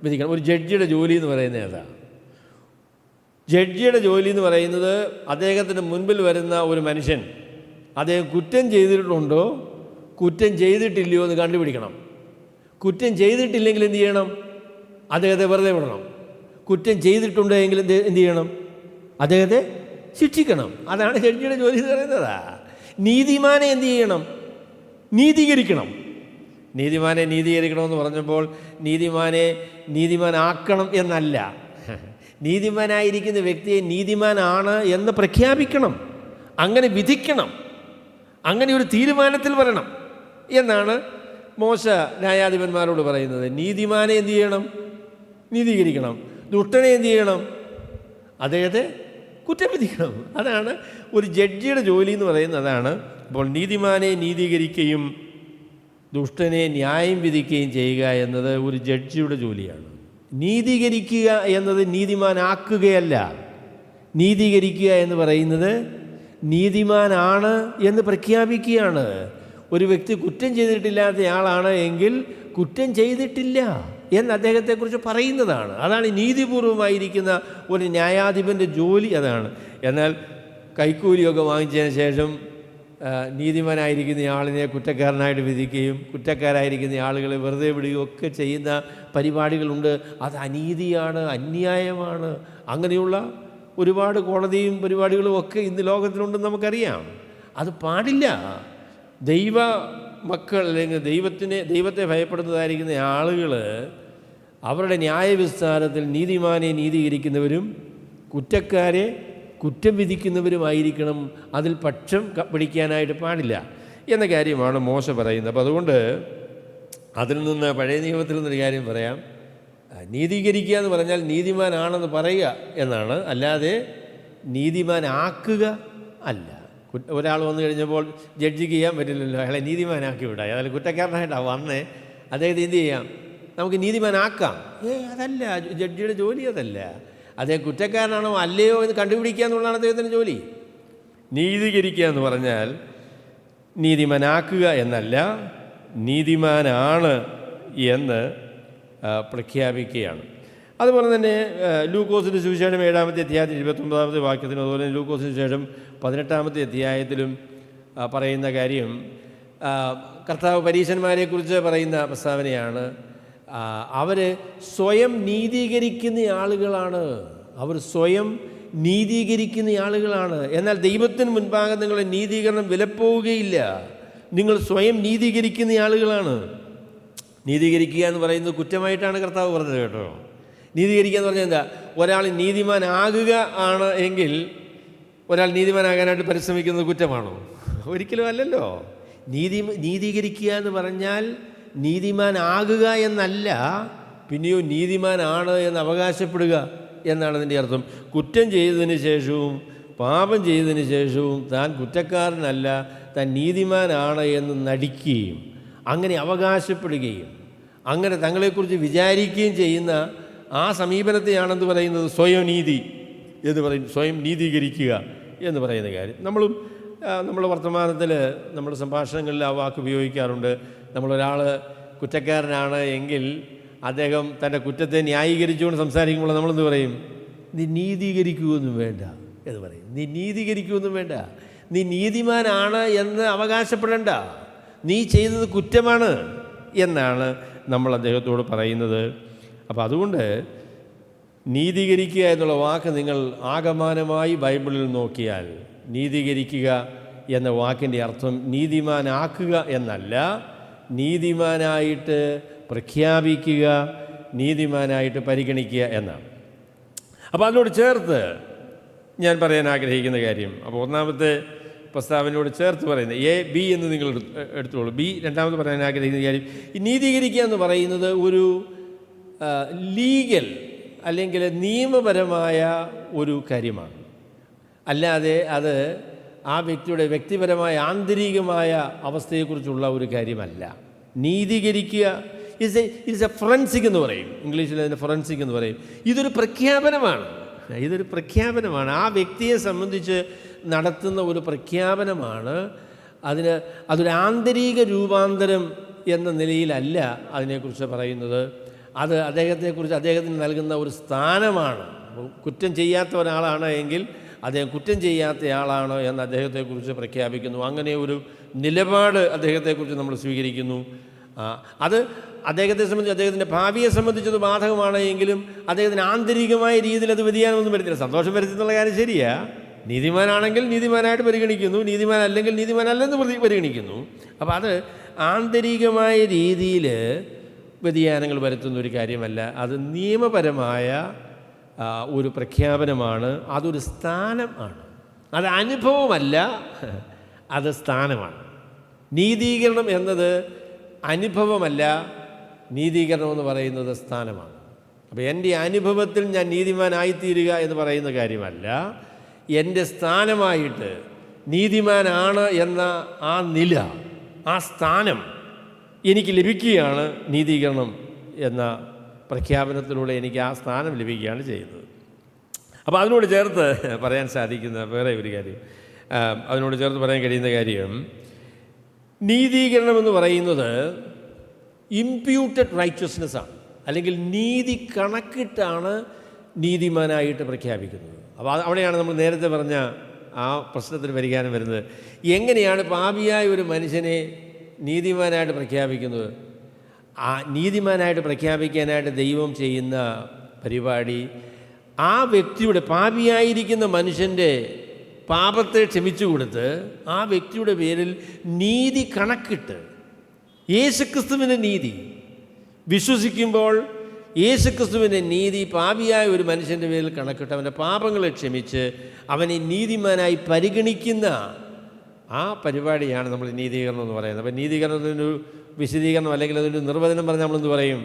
S1: വിധിക്കണം. ഒരു ജഡ്ജിയുടെ ജോലി എന്ന് പറയുന്നത് അതാണ്. ജഡ്ജിയുടെ ജോലി എന്ന് പറയുന്നത് അദ്ദേഹത്തിന് മുൻപിൽ വരുന്ന ഒരു മനുഷ്യൻ അദ്ദേഹം കുറ്റം ചെയ്തിട്ടുണ്ടോ കുറ്റം ചെയ്തിട്ടില്ലയോ എന്ന് കണ്ടുപിടിക്കണം. കുറ്റം ചെയ്തിട്ടില്ലെങ്കിൽ എന്ത് ചെയ്യണം? അദ്ദേഹത്തെ വെറുതെ വിടണം. കുറ്റം ചെയ്തിട്ടുണ്ടെങ്കിൽ എന്ത് ചെയ്യണം? അദ്ദേഹത്തെ ശിക്ഷിക്കണം. അതാണ് ജഡ്ജിയുടെ ജോലി എന്ന് പറയുന്നതാ. നീതിമാനെ എന്ത് ചെയ്യണം? നീതീകരിക്കണം. നീതിമാനെ നീതീകരിക്കണമെന്ന് പറഞ്ഞപ്പോൾ നീതിമാനാക്കണം എന്നല്ല. നീതിമാനായിരിക്കുന്ന വ്യക്തിയെ നീതിമാനാണ് എന്ന് പ്രഖ്യാപിക്കണം, അങ്ങനെ വിധിക്കണം, അങ്ങനെ ഒരു തീരുമാനത്തിൽ വരണം എന്നാണ് മോശ ന്യായാധിപന്മാരോട് പറയുന്നത്. നീതിമാനെ എന്ത് ചെയ്യണം? നീതീകരിക്കണം. ദുഷ്ടനെ എന്ത് ചെയ്യണം? അദ്ദേഹത്തെ കുറ്റം വിധിക്കണം. അതാണ് ഒരു ജഡ്ജിയുടെ ജോലി എന്ന് പറയുന്നത്. അതാണ്. അപ്പോൾ നീതിമാനെ നീതീകരിക്കുകയും ദുഷ്ടനെ ന്യായം വിധിക്കുകയും ചെയ്യുക എന്നത് ഒരു ജഡ്ജിയുടെ ജോലിയാണ്. നീതീകരിക്കുക എന്നത് നീതിമാനാക്കുകയല്ല. നീതീകരിക്കുക എന്ന് പറയുന്നത് നീതിമാനാണ് എന്ന് പ്രഖ്യാപിക്കുകയാണ്. ഒരു വ്യക്തി കുറ്റം ചെയ്തിട്ടില്ലാത്തയാളാണ് എങ്കിൽ കുറ്റം ചെയ്തിട്ടില്ല എന്ന് അദ്ദേഹത്തെക്കുറിച്ച് പറയുന്നതാണ്. അതാണ് നീതിപൂർവമായിരിക്കുന്ന ഒരു ന്യായാധിപൻ്റെ ജോലി. അതാണ്. എന്നാൽ കൈക്കൂലിയൊക്കെ വാങ്ങിച്ചതിന് ശേഷം നീതിമാനായിരിക്കുന്ന ആളിനെ കുറ്റക്കാരനായിട്ട് വിധിക്കുകയും കുറ്റക്കാരായിരിക്കുന്ന ആളുകളെ വെറുതെ വിടുകയും ഒക്കെ ചെയ്യുന്ന പരിപാടികളുണ്ട്. അത് അനീതിയാണ്, അന്യായമാണ്. അങ്ങനെയുള്ള ഒരുപാട് കോടതിയും പരിപാടികളും ഒക്കെ ഇന്ന് ലോകത്തിലുണ്ടെന്ന് നമുക്കറിയാം. അത് പാടില്ല. ദൈവ മക്കൾ അല്ലെങ്കിൽ ദൈവത്തെ ഭയപ്പെടുന്നതായിരിക്കുന്ന ആളുകൾ അവരുടെ ന്യായവിസ്താരത്തിൽ നീതിമാനെ നീതീകരിക്കുന്നവരും കുറ്റക്കാരെ കുറ്റം വിധിക്കുന്നവരുമായിരിക്കണം. അതിൽ പക്ഷം പിടിക്കാനായിട്ട് പാടില്ല എന്ന കാര്യമാണ് മോശ പറയുന്നത്. അപ്പോൾ അതുകൊണ്ട് അതിൽ നിന്ന് പഴയ നിയമത്തിൽ നിന്നൊരു കാര്യം പറയാം. നീതീകരിക്കുക എന്ന് പറഞ്ഞാൽ നീതിമാനാണെന്ന് പറയുക എന്നാണ്, അല്ലാതെ നീതിമാനാക്കുക അല്ല. ഒരാൾ വന്നു കഴിഞ്ഞപ്പോൾ ജഡ്ജിക്ക് ചെയ്യാൻ പറ്റില്ലല്ലോ, അയാളെ നീതിമാനാക്കി വിടാം. അതായത് കുറ്റക്കാരനായിട്ടാണ് വന്നേ, അദ്ദേഹത്തെ എന്ത് ചെയ്യാം? നമുക്ക് നീതിമാനാക്കാം. അതല്ല ജഡ്ജിയുടെ ജോലി. അതല്ല. അദ്ദേഹം കുറ്റക്കാരനാണോ അല്ലയോ എന്ന് കണ്ടുപിടിക്കുക എന്നുള്ളതാണ് അദ്ദേഹത്തിൻ്റെ ജോലി. നീതീകരിക്കുക എന്ന് പറഞ്ഞാൽ നീതിമാനാക്കുക എന്നല്ല, നീതിമാനാണ് എന്ന് പ്രഖ്യാപിക്കുകയാണ്. അതുപോലെ തന്നെ ലൂക്കോസിൻ്റെ സുവിശേഷം 7-ാമത്തെ അധ്യായത്തിൽ 29-ാമത്തെ വാക്യത്തിനും അതുപോലെ തന്നെ ലൂക്കോസിന് ശേഷം 18-ാമത്തെ അധ്യായത്തിലും പറയുന്ന കാര്യം കർത്താവ് പരീശന്മാരെക്കുറിച്ച് പറയുന്ന പ്രസ്താവനയാണ്. അവർ സ്വയം നീതീകരിക്കുന്ന ആളുകളാണ്. അവർ സ്വയം നീതീകരിക്കുന്ന ആളുകളാണ്. എന്നാൽ ദൈവത്തിന് മുൻപാകെ നിങ്ങളുടെ നീതീകരണം വിലപ്പോവുകയില്ല. നിങ്ങൾ സ്വയം നീതീകരിക്കുന്ന ആളുകളാണ്. നീതീകരിക്കുക എന്ന് പറയുന്നത് കുറ്റമായിട്ടാണ് കർത്താവ് പറഞ്ഞത് കേട്ടോ. നീതീകരിക്കുക എന്ന് പറഞ്ഞാൽ എന്താ? ഒരാൾ നീതിമാനാകുക ആണ് എങ്കിൽ ഒരാൾ നീതിമാനാകാനായിട്ട് പരിശ്രമിക്കുന്നത് കുറ്റമാണോ? ഒരിക്കലും അല്ലല്ലോ. നീതീകരിക്കുക എന്ന് പറഞ്ഞാൽ നീതിമാനാകുക എന്നല്ല, പിന്നെയോ നീതിമാനാണ് എന്ന് അവകാശപ്പെടുക എന്നാണ് അതിൻ്റെ അർത്ഥം. കുറ്റം ചെയ്തതിന് ശേഷവും പാപം ചെയ്തതിന് ശേഷവും താൻ കുറ്റക്കാരനല്ല, താൻ നീതിമാനാണ് എന്ന് നടിക്കുകയും അങ്ങനെ അവകാശപ്പെടുകയും അങ്ങനെ തങ്ങളെക്കുറിച്ച് വിചാരിക്കുകയും ചെയ്യുന്ന ആ സമീപനത്തെയാണെന്ന് പറയുന്നത് സ്വയം നീതി എന്ന് പറയും, സ്വയം നീതീകരിക്കുക എന്ന് പറയുന്ന കാര്യം. നമ്മുടെ വർത്തമാനത്തിൽ, നമ്മുടെ സംഭാഷണങ്ങളിൽ ആ വാക്ക് ഉപയോഗിക്കാറുണ്ട്. നമ്മളൊരാൾ കുറ്റക്കാരനാണ് എങ്കിൽ അദ്ദേഹം തൻ്റെ കുറ്റത്തെ ന്യായീകരിച്ചുകൊണ്ട് സംസാരിക്കുമ്പോൾ നമ്മളെന്ത് പറയും? നീ നീതീകരിക്കുകയൊന്നും വേണ്ട എന്ന് പറയും. നീ നീതീകരിക്കുകയൊന്നും വേണ്ട, നീ നീതിമാനാണ് എന്ന് അവകാശപ്പെടേണ്ട, നീ ചെയ്തത് കുറ്റമാണ് എന്നാണ് നമ്മൾ അദ്ദേഹത്തോട് പറയുന്നത്. അപ്പോൾ അതുകൊണ്ട് നീതീകരിക്കുക എന്നുള്ള വാക്ക് നിങ്ങൾ ആകമാനമായി ബൈബിളിൽ നോക്കിയാൽ നീതീകരിക്കുക എന്ന വാക്കിൻ്റെ അർത്ഥം നീതിമാനാക്കുക എന്നല്ല, നീതിമാനായിട്ട് പ്രഖ്യാപിക്കുക, നീതിമാനായിട്ട് പരിഗണിക്കുക എന്നാണ്. അപ്പോൾ അതിനോട് ചേർത്ത് ഞാൻ പറയാൻ ആഗ്രഹിക്കുന്ന കാര്യം, അപ്പോൾ ഒന്നാമത്തെ പ്രസ്താവനയോട് ചേർത്ത് പറയുന്നത് A, B എന്ന് നിങ്ങൾ എടുത്തോളൂ. B രണ്ടാമത് പറയാൻ ആഗ്രഹിക്കുന്ന കാര്യം, ഈ നീതീകരിക്കുക എന്ന് പറയുന്നത് ഒരു ലീഗൽ അല്ലെങ്കിൽ നിയമപരമായ ഒരു കാര്യമാണ്. അല്ലാതെ അത് ആ വ്യക്തിയുടെ വ്യക്തിപരമായ ആന്തരികമായ അവസ്ഥയെക്കുറിച്ചുള്ള ഒരു കാര്യമല്ല. നീതീകരിക്കുക ഇറ്റ്സ് എ ഫൊറൻസിക് എന്ന് പറയും, ഇംഗ്ലീഷിൽ അതിന് ഫൊറൻസിക് എന്ന് പറയും. ഇതൊരു പ്രഖ്യാപനമാണ്, ആ വ്യക്തിയെ സംബന്ധിച്ച് നടത്തുന്ന ഒരു പ്രഖ്യാപനമാണ്. അതൊരു ആന്തരിക രൂപാന്തരം എന്ന നിലയിലല്ല അതിനെക്കുറിച്ച് പറയുന്നത്. അത് അദ്ദേഹത്തെക്കുറിച്ച് അദ്ദേഹത്തിന് നൽകുന്ന ഒരു സ്ഥാനമാണ്. കുറ്റം ചെയ്യാത്ത ഒരാളാണ് എങ്കിൽ അദ്ദേഹം കുറ്റം ചെയ്യാത്തയാളാണ് എന്ന് അദ്ദേഹത്തെക്കുറിച്ച് പ്രഖ്യാപിക്കുന്നു. അങ്ങനെ ഒരു നിലപാട് അദ്ദേഹത്തെക്കുറിച്ച് നമ്മൾ സ്വീകരിക്കുന്നു. അത് അദ്ദേഹത്തെ സംബന്ധിച്ച്, അദ്ദേഹത്തിൻ്റെ ഭാവിയെ സംബന്ധിച്ചത് ബാധകമാണ് എങ്കിലും അദ്ദേഹത്തിന് ആന്തരികമായ രീതിയിൽ അത് വ്യതിയാനമൊന്നും വരുത്തില്ല. സന്തോഷം വരുത്തുന്നുള്ള കാര്യം ശരിയാ. നീതിമാനാണെങ്കിൽ നീതിമാനായിട്ട് പരിഗണിക്കുന്നു, നീതിമാനല്ലെങ്കിൽ നീതിമാനല്ലെന്ന് പരിഗണിക്കുന്നു. അപ്പോൾ അത് ആന്തരികമായ രീതിയിൽ വ്യതിയാനങ്ങൾ വരുത്തുന്ന ഒരു കാര്യമല്ല. അത് നിയമപരമായ ഒരു പ്രഖ്യാപനമാണ്. അതൊരു സ്ഥാനമാണ്. അത് അനുഭവമല്ല, അത് സ്ഥാനമാണ്. നീതീകരണം എന്നത് അനുഭവമല്ല, നീതീകരണം എന്ന് പറയുന്നത് സ്ഥാനമാണ്. അപ്പോൾ എൻ്റെ അനുഭവത്തിൽ ഞാൻ നീതിമാനായിത്തീരുക എന്ന് പറയുന്ന കാര്യമല്ല, എൻ്റെ സ്ഥാനമായിട്ട് നീതിമാനാണ് എന്ന ആ നില, ആ സ്ഥാനം എനിക്ക് ലഭിക്കുകയാണ്. നീതീകരണം എന്ന പ്രഖ്യാപനത്തിലൂടെ എനിക്ക് ആ സ്ഥാനം ലഭിക്കുകയാണ് ചെയ്യുന്നത്. അപ്പോൾ അതിനോട് ചേർത്ത് പറയാൻ സാധിക്കുന്ന വേറെ ഒരു കാര്യം, അതിനോട് ചേർത്ത് പറയാൻ കഴിയുന്ന കാര്യം, നീതീകരണം എന്ന് പറയുന്നത് ഇംപ്യൂട്ടഡ് റൈറ്റ്യസ്നെസ്സാണ്, അല്ലെങ്കിൽ നീതി കണക്കിട്ടാണ് നീതിമാനായിട്ട് പ്രഖ്യാപിക്കുന്നത്. അപ്പോൾ അവിടെയാണ് നമ്മൾ നേരത്തെ പറഞ്ഞ ആ പ്രശ്നത്തിന് പരിഹാരം വരുന്നത്. എങ്ങനെയാണ് പാപിയായ ഒരു മനുഷ്യനെ നീതിമാനായിട്ട് പ്രഖ്യാപിക്കുന്നത്? ആ നീതിമാനായിട്ട് പ്രഖ്യാപിക്കാനായിട്ട് ദൈവം ചെയ്യുന്ന പരിപാടി, ആ വ്യക്തിയുടെ, പാപിയായിരിക്കുന്ന മനുഷ്യൻ്റെ പാപത്തെ ക്ഷമിച്ചു കൊടുത്ത് ആ വ്യക്തിയുടെ പേരിൽ നീതി കണക്കിട്ട്, യേശുക്രിസ്തുവിൻ്റെ നീതി വിശ്വസിക്കുമ്പോൾ യേശുക്രിസ്തുവിൻ്റെ നീതി പാപിയായ ഒരു മനുഷ്യൻ്റെ പേരിൽ കണക്കിട്ട് അവൻ്റെ പാപങ്ങളെ ക്ഷമിച്ച് അവനെ നീതിമാനായി പരിഗണിക്കുന്ന ആ പരിപാടിയാണ് നമ്മൾ നീതീകരണം എന്ന് പറയുന്നത്. അപ്പോൾ നീതീകരണത്തിനൊരു വിശദീകരണം അല്ലെങ്കിൽ അതിൻ്റെ നിർവചനം പറഞ്ഞാൽ നമ്മളെന്ത് പറയും?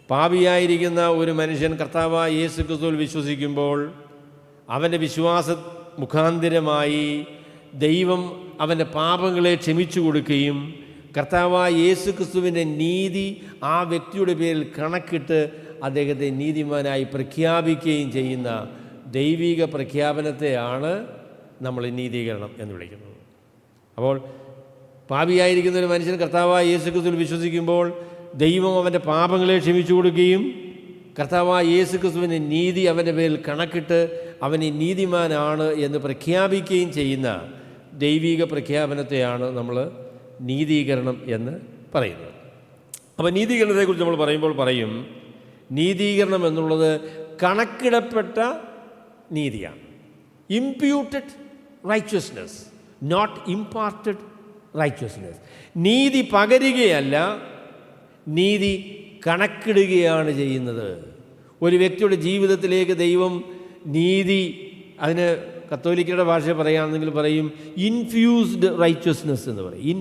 S1: പാപിയായിരിക്കുന്ന ഒരു മനുഷ്യൻ കർത്താവായ യേശുക്രിസ്തുവിൽ വിശ്വസിക്കുമ്പോൾ അവൻ്റെ വിശ്വാസ മുഖാന്തിരമായി ദൈവം അവൻ്റെ പാപങ്ങളെ ക്ഷമിച്ചു കൊടുക്കുകയും കർത്താവായ യേശുക്രിസ്തുവിൻ്റെ നീതി ആ വ്യക്തിയുടെ പേരിൽ കണക്കിട്ട് അദ്ദേഹത്തെ നീതിമാനായി പ്രഖ്യാപിക്കുകയും ചെയ്യുന്ന ദൈവിക പ്രഖ്യാപനത്തെയാണ് നമ്മൾ നീതീകരണം എന്ന് വിളിക്കുന്നത്. അപ്പോൾ പാപിയായിരിക്കുന്ന ഒരു മനുഷ്യൻ കർത്താവായ യേശുക്രിസ്തുവിൽ വിശ്വസിക്കുമ്പോൾ ദൈവം അവൻ്റെ പാപങ്ങളെ ക്ഷമിച്ചു കൊടുക്കുകയും കർത്താവായ യേശുക്രിസ്തുവിൻ്റെ നീതി അവൻ്റെ പേരിൽ കണക്കിട്ട് അവനെ നീതിമാനാണ് എന്ന് പ്രഖ്യാപിക്കുകയും ചെയ്യുന്ന ദൈവിക പ്രഖ്യാപനത്തെയാണ് നമ്മൾ നീതീകരണം എന്ന് പറയുന്നത്. അപ്പോൾ നീതീകരണത്തെക്കുറിച്ച് നമ്മൾ പറയുമ്പോൾ പറയും, നീതീകരണം എന്നുള്ളത് കണക്കിടപ്പെട്ട നീതിയാണ്. Imputed righteousness, not imparted righteousness. നീതി പകരുകയല്ല, നീതി കണക്കിടുകയാണ് ചെയ്യുന്നത്. ഒരു വ്യക്തിയുടെ ജീവിതത്തിലേക്ക് ദൈവം നീതി, അതിന് കത്തോലിക്കയുടെ ഭാഷ പറയുകയാണെങ്കിൽ പറയും ഇൻഫ്യൂസ്ഡ് റൈറ്റ്യസ്നെസ് എന്ന് പറയും.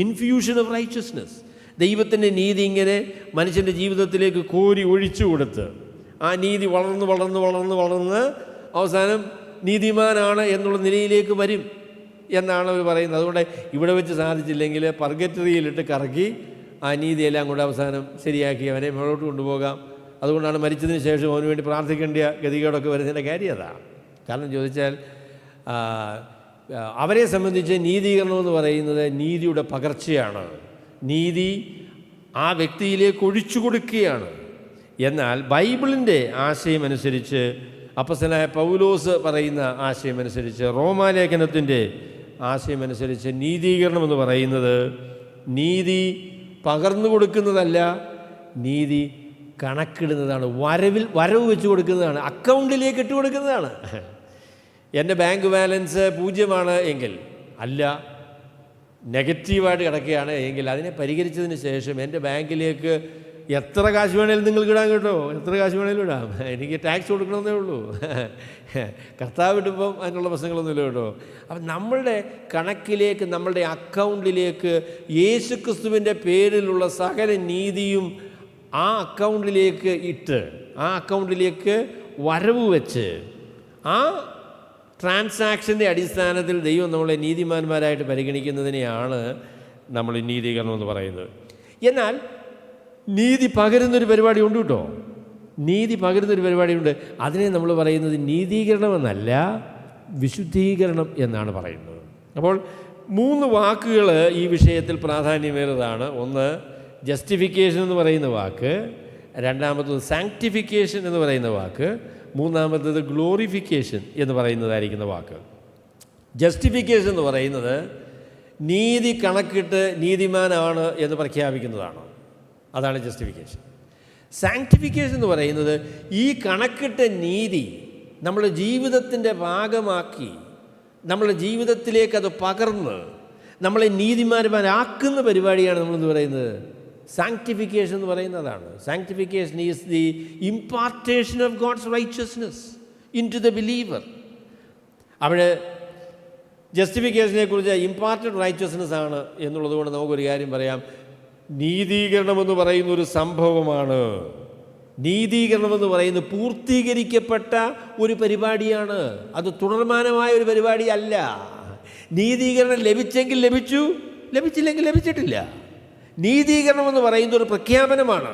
S1: Infusion of righteousness. ദൈവത്തിൻ്റെ നീതി ഇങ്ങനെ മനുഷ്യൻ്റെ ജീവിതത്തിലേക്ക് കോരി ഒഴിച്ചു കൊടുത്ത് ആ നീതി വളർന്ന് വളർന്ന് വളർന്ന് വളർന്ന് അവസാനം നീതിമാനാണ് എന്നുള്ള നിലയിലേക്ക് വരും എന്നാണ് അവർ പറയുന്നത്. അതുകൊണ്ട് ഇവിടെ വെച്ച് സാധിച്ചില്ലെങ്കിൽ പർഗറ്ററിയിലിട്ട് കറക്കി ആ നീതിയെല്ലാം കൊണ്ട് അവസാനം ശരിയാക്കി അവനെ മുന്നോട്ട് കൊണ്ടുപോകാം. അതുകൊണ്ടാണ് മരിച്ചതിന് ശേഷം അവന് വേണ്ടി പ്രാർത്ഥിക്കേണ്ട ഗതികേടൊക്കെ വരുന്നതിൻ്റെ കാര്യം അതാണ്. കാരണം ചോദിച്ചാൽ അവരെ സംബന്ധിച്ച് നീതീകരണം എന്ന് പറയുന്നത് നീതിയുടെ പകർച്ചയാണ്. നീതി ആ വ്യക്തിയിലേക്ക് ഒഴിച്ചു കൊടുക്കുകയാണ്. എന്നാൽ ബൈബിളിൻ്റെ ആശയമനുസരിച്ച്, അപ്പോസ്തലനായ പൗലോസ് പറയുന്ന ആശയമനുസരിച്ച്, റോമാലേഖനത്തിൻ്റെ ആശയമനുസരിച്ച് നീതീകരണം എന്ന് പറയുന്നത് നീതി പകർന്നു കൊടുക്കുന്നതല്ല, നീതി കണക്കിടുന്നതാണ്. വരവ് വെച്ച് കൊടുക്കുന്നതാണ്, അക്കൗണ്ടിലേക്ക് ഇട്ട് കൊടുക്കുന്നതാണ്. എൻ്റെ ബാങ്ക് ബാലൻസ് 0 എങ്കിൽ, അല്ല നെഗറ്റീവായിട്ട് കിടക്കുകയാണ് എങ്കിൽ അതിനെ പരിഹരിച്ചതിന് ശേഷം എൻ്റെ ബാങ്കിലേക്ക് എത്ര കാശ് വേണേലും നിങ്ങൾക്ക് ഇടാൻ കേട്ടോ, എത്ര കാശ് വേണേലും ഇടാം, എനിക്ക് ടാക്സ് കൊടുക്കണമെന്നേ ഉള്ളൂ. കർത്താവ് ഇടുമ്പം അതിനുള്ള പ്രശ്നങ്ങളൊന്നുമില്ല കേട്ടോ. അപ്പം നമ്മളുടെ കണക്കിലേക്ക്, നമ്മളുടെ അക്കൗണ്ടിലേക്ക് യേശുക്രിസ്തുവിൻ്റെ പേരിലുള്ള സകല നീതിയും ആ അക്കൗണ്ടിലേക്ക് ഇട്ട്, ആ അക്കൗണ്ടിലേക്ക് വരവ് വെച്ച്, ആ ട്രാൻസാക്ഷൻ്റെ അടിസ്ഥാനത്തിൽ ദൈവം നമ്മളെ നീതിമാന്മാരായിട്ട് പരിഗണിക്കുന്നതിനെയാണ് നമ്മൾ നീതീകരണം എന്ന് പറയുന്നത്. എന്നാൽ നീതി പകരുന്നൊരു പരിപാടി ഉണ്ട് കേട്ടോ, നീതി പകരുന്നൊരു പരിപാടിയുണ്ട്. അതിനെ നമ്മൾ പറയുന്നത് നീതീകരണമെന്നല്ല, വിശുദ്ധീകരണം എന്നാണ് പറയുന്നത്. അപ്പോൾ 3 വാക്കുകൾ ഈ വിഷയത്തിൽ പ്രാധാന്യമേറിയതാണ്. ഒന്ന് ജസ്റ്റിഫിക്കേഷൻ എന്ന് പറയുന്ന വാക്ക്, രണ്ടാമത്തത് സാങ്ക്ടിഫിക്കേഷൻ എന്ന് പറയുന്ന വാക്ക്, മൂന്നാമത്തത് ഗ്ലോറിഫിക്കേഷൻ എന്ന് പറയുന്നതായിരിക്കുന്ന വാക്ക്. ജസ്റ്റിഫിക്കേഷൻ എന്ന് പറയുന്നത് നീതി കണക്കിട്ട് നീതിമാനാണ് എന്ന് പ്രഖ്യാപിക്കുന്നതാണ്, അതാണ് ജസ്റ്റിഫിക്കേഷൻ. സാങ്ക്ടിഫിക്കേഷൻ എന്ന് പറയുന്നത് ഈ കണക്കിട്ട നീതി നമ്മുടെ ജീവിതത്തിൻ്റെ ഭാഗമാക്കി, നമ്മുടെ ജീവിതത്തിലേക്ക് അത് പകർന്ന് നമ്മളെ നീതിമാന്മാരാക്കുന്ന പരിപാടിയാണ് നമ്മളെന്ന് പറയുന്നത്. സാങ്ക്ടിഫിക്കേഷൻ എന്ന് പറയുന്നതാണ്. Sanctification is the impartation of God's righteousness into the believer. അവിടെ ജസ്റ്റിഫിക്കേഷനെ കുറിച്ച് ഇംപാർട്ടഡ് റൈച്ചസ്നെസ് ആണ് എന്നുള്ളത് കൊണ്ട് നമുക്കൊരു കാര്യം പറയാം. നീതീകരണമെന്ന് പറയുന്നൊരു സംഭവമാണ്. നീതീകരണമെന്ന് പറയുന്നത് പൂർത്തീകരിക്കപ്പെട്ട ഒരു പരിപാടിയാണ്, അത് തുടർമാനമായ ഒരു പരിപാടിയല്ല. നീതീകരണം ലഭിച്ചെങ്കിൽ ലഭിച്ചു, ലഭിച്ചില്ലെങ്കിൽ ലഭിച്ചിട്ടില്ല. നീതീകരണമെന്ന് പറയുന്ന ഒരു പ്രഖ്യാപനമാണ്.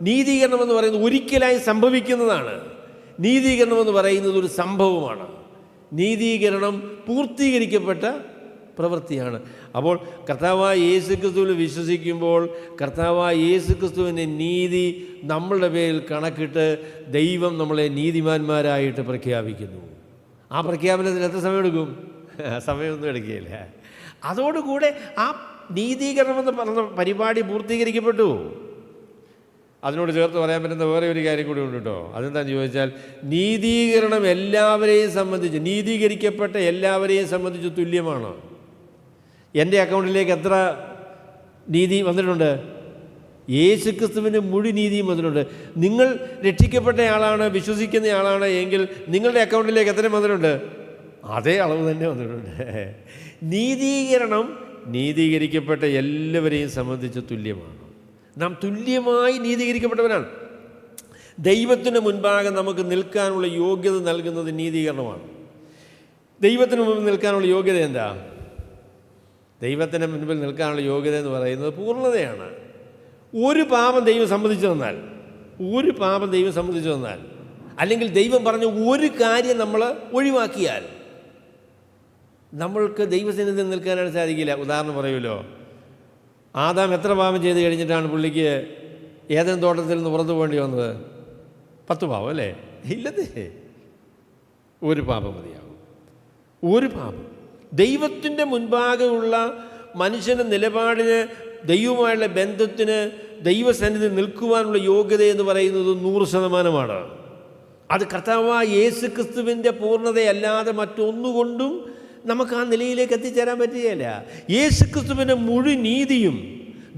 S1: നീതീകരണമെന്ന് പറയുന്നത് ഒരിക്കലായി സംഭവിക്കുന്നതാണ്. നീതീകരണമെന്ന് പറയുന്നത് ഒരു സംഭവമാണ്. നീതീകരണം പൂർത്തീകരിക്കപ്പെട്ട പ്രവൃത്തിയാണ്. അപ്പോൾ കർത്താവായ യേശുക്രിസ്തുവിൽ വിശ്വസിക്കുമ്പോൾ കർത്താവായ യേശുക്രിസ്തുവിൻ്റെ നീതി നമ്മളുടെ പേരിൽ കണക്കിട്ട് ദൈവം നമ്മളെ നീതിമാന്മാരായിട്ട് പ്രഖ്യാപിക്കുന്നു. ആ പ്രഖ്യാപനത്തിന് എത്ര സമയമെടുക്കും? സമയമൊന്നും എടുക്കുകയില്ല. അതോടുകൂടെ ആ നീതീകരണമെന്ന് പറഞ്ഞ പരിപാടി പൂർത്തീകരിക്കപ്പെട്ടു. അതിനോട് ചേർത്ത് പറയാൻ പറ്റുന്ന വേറെ ഒരു കാര്യം കൂടി ഉണ്ട് കേട്ടോ. അതെന്താണെന്ന് ചോദിച്ചാൽ, നീതീകരണം എല്ലാവരെയും സംബന്ധിച്ച്, നീതീകരിക്കപ്പെട്ട എല്ലാവരെയും സംബന്ധിച്ച് തുല്യമാണ്. എൻ്റെ അക്കൗണ്ടിലേക്ക് എത്ര നീതി വന്നിട്ടുണ്ട്? യേശുക്രിസ്തുവിൻ്റെ മുഴുവൻ നീതിയും വന്നിട്ടുണ്ട്. നിങ്ങൾ രക്ഷിക്കപ്പെട്ട ആളാണ്, വിശ്വസിക്കുന്ന ആളാണ് എങ്കിൽ നിങ്ങളുടെ അക്കൗണ്ടിലേക്ക് എത്ര വന്നിട്ടുണ്ട്? അതേ അളവ് തന്നെ വന്നിട്ടുണ്ട്. നീതീകരണം നീതീകരിക്കപ്പെട്ട എല്ലാവരെയും സംബന്ധിച്ച് തുല്യമാണ്. നാം തുല്യമായി നീതീകരിക്കപ്പെട്ടവരാണ്. ദൈവത്തിന് മുൻപാകെ നമുക്ക് നിൽക്കാനുള്ള യോഗ്യത നൽകുന്നത് നീതീകരണമാണ്. ദൈവത്തിന് മുൻപിൽ നിൽക്കാനുള്ള യോഗ്യത എന്താ? ദൈവത്തിന് മുൻപിൽ നിൽക്കാനുള്ള യോഗ്യത എന്ന് പറയുന്നത് പൂർണ്ണതയാണ്. ഒരു പാപം ദൈവം സമ്മതിച്ചു തന്നാൽ, ഒരു പാപം ദൈവം സമ്മതിച്ചു തന്നാൽ, അല്ലെങ്കിൽ ദൈവം പറഞ്ഞ ഒരു കാര്യം നമ്മൾ ഒഴിവാക്കിയാൽ നമ്മൾക്ക് ദൈവസന്നിധിയിൽ നിൽക്കാനായിട്ട് സാധിക്കില്ല. ഉദാഹരണം പറയുമല്ലോ, ആദാം എത്ര പാപം ചെയ്ത് കഴിഞ്ഞിട്ടാണ് പുള്ളിക്ക് ഏദൻ തോട്ടത്തിൽ നിന്ന് പുറത്തു പോകേണ്ടി വന്നത്? 10 പാപം അല്ലേ? ഇല്ലതേ, ഒരു പാപം മതിയാകും. ഒരു പാപം. ദൈവത്തിൻ്റെ മുൻപാകെ ഉള്ള മനുഷ്യൻ്റെ നിലപാടിന്, ദൈവവുമായുള്ള ബന്ധത്തിന്, ദൈവസന്നിധി നിൽക്കുവാനുള്ള യോഗ്യത എന്ന് പറയുന്നത് 100%. അത് കർത്താവായ യേശുക്രിസ്തുവിൻ്റെ പൂർണ്ണതയല്ലാതെ മറ്റൊന്നുകൊണ്ടും നമുക്ക് ആ നിലയിലേക്ക് എത്തിച്ചേരാൻ പറ്റുകയില്ല. യേശുക്രിസ്തുവിൻ്റെ മുഴുവൻ നീതിയും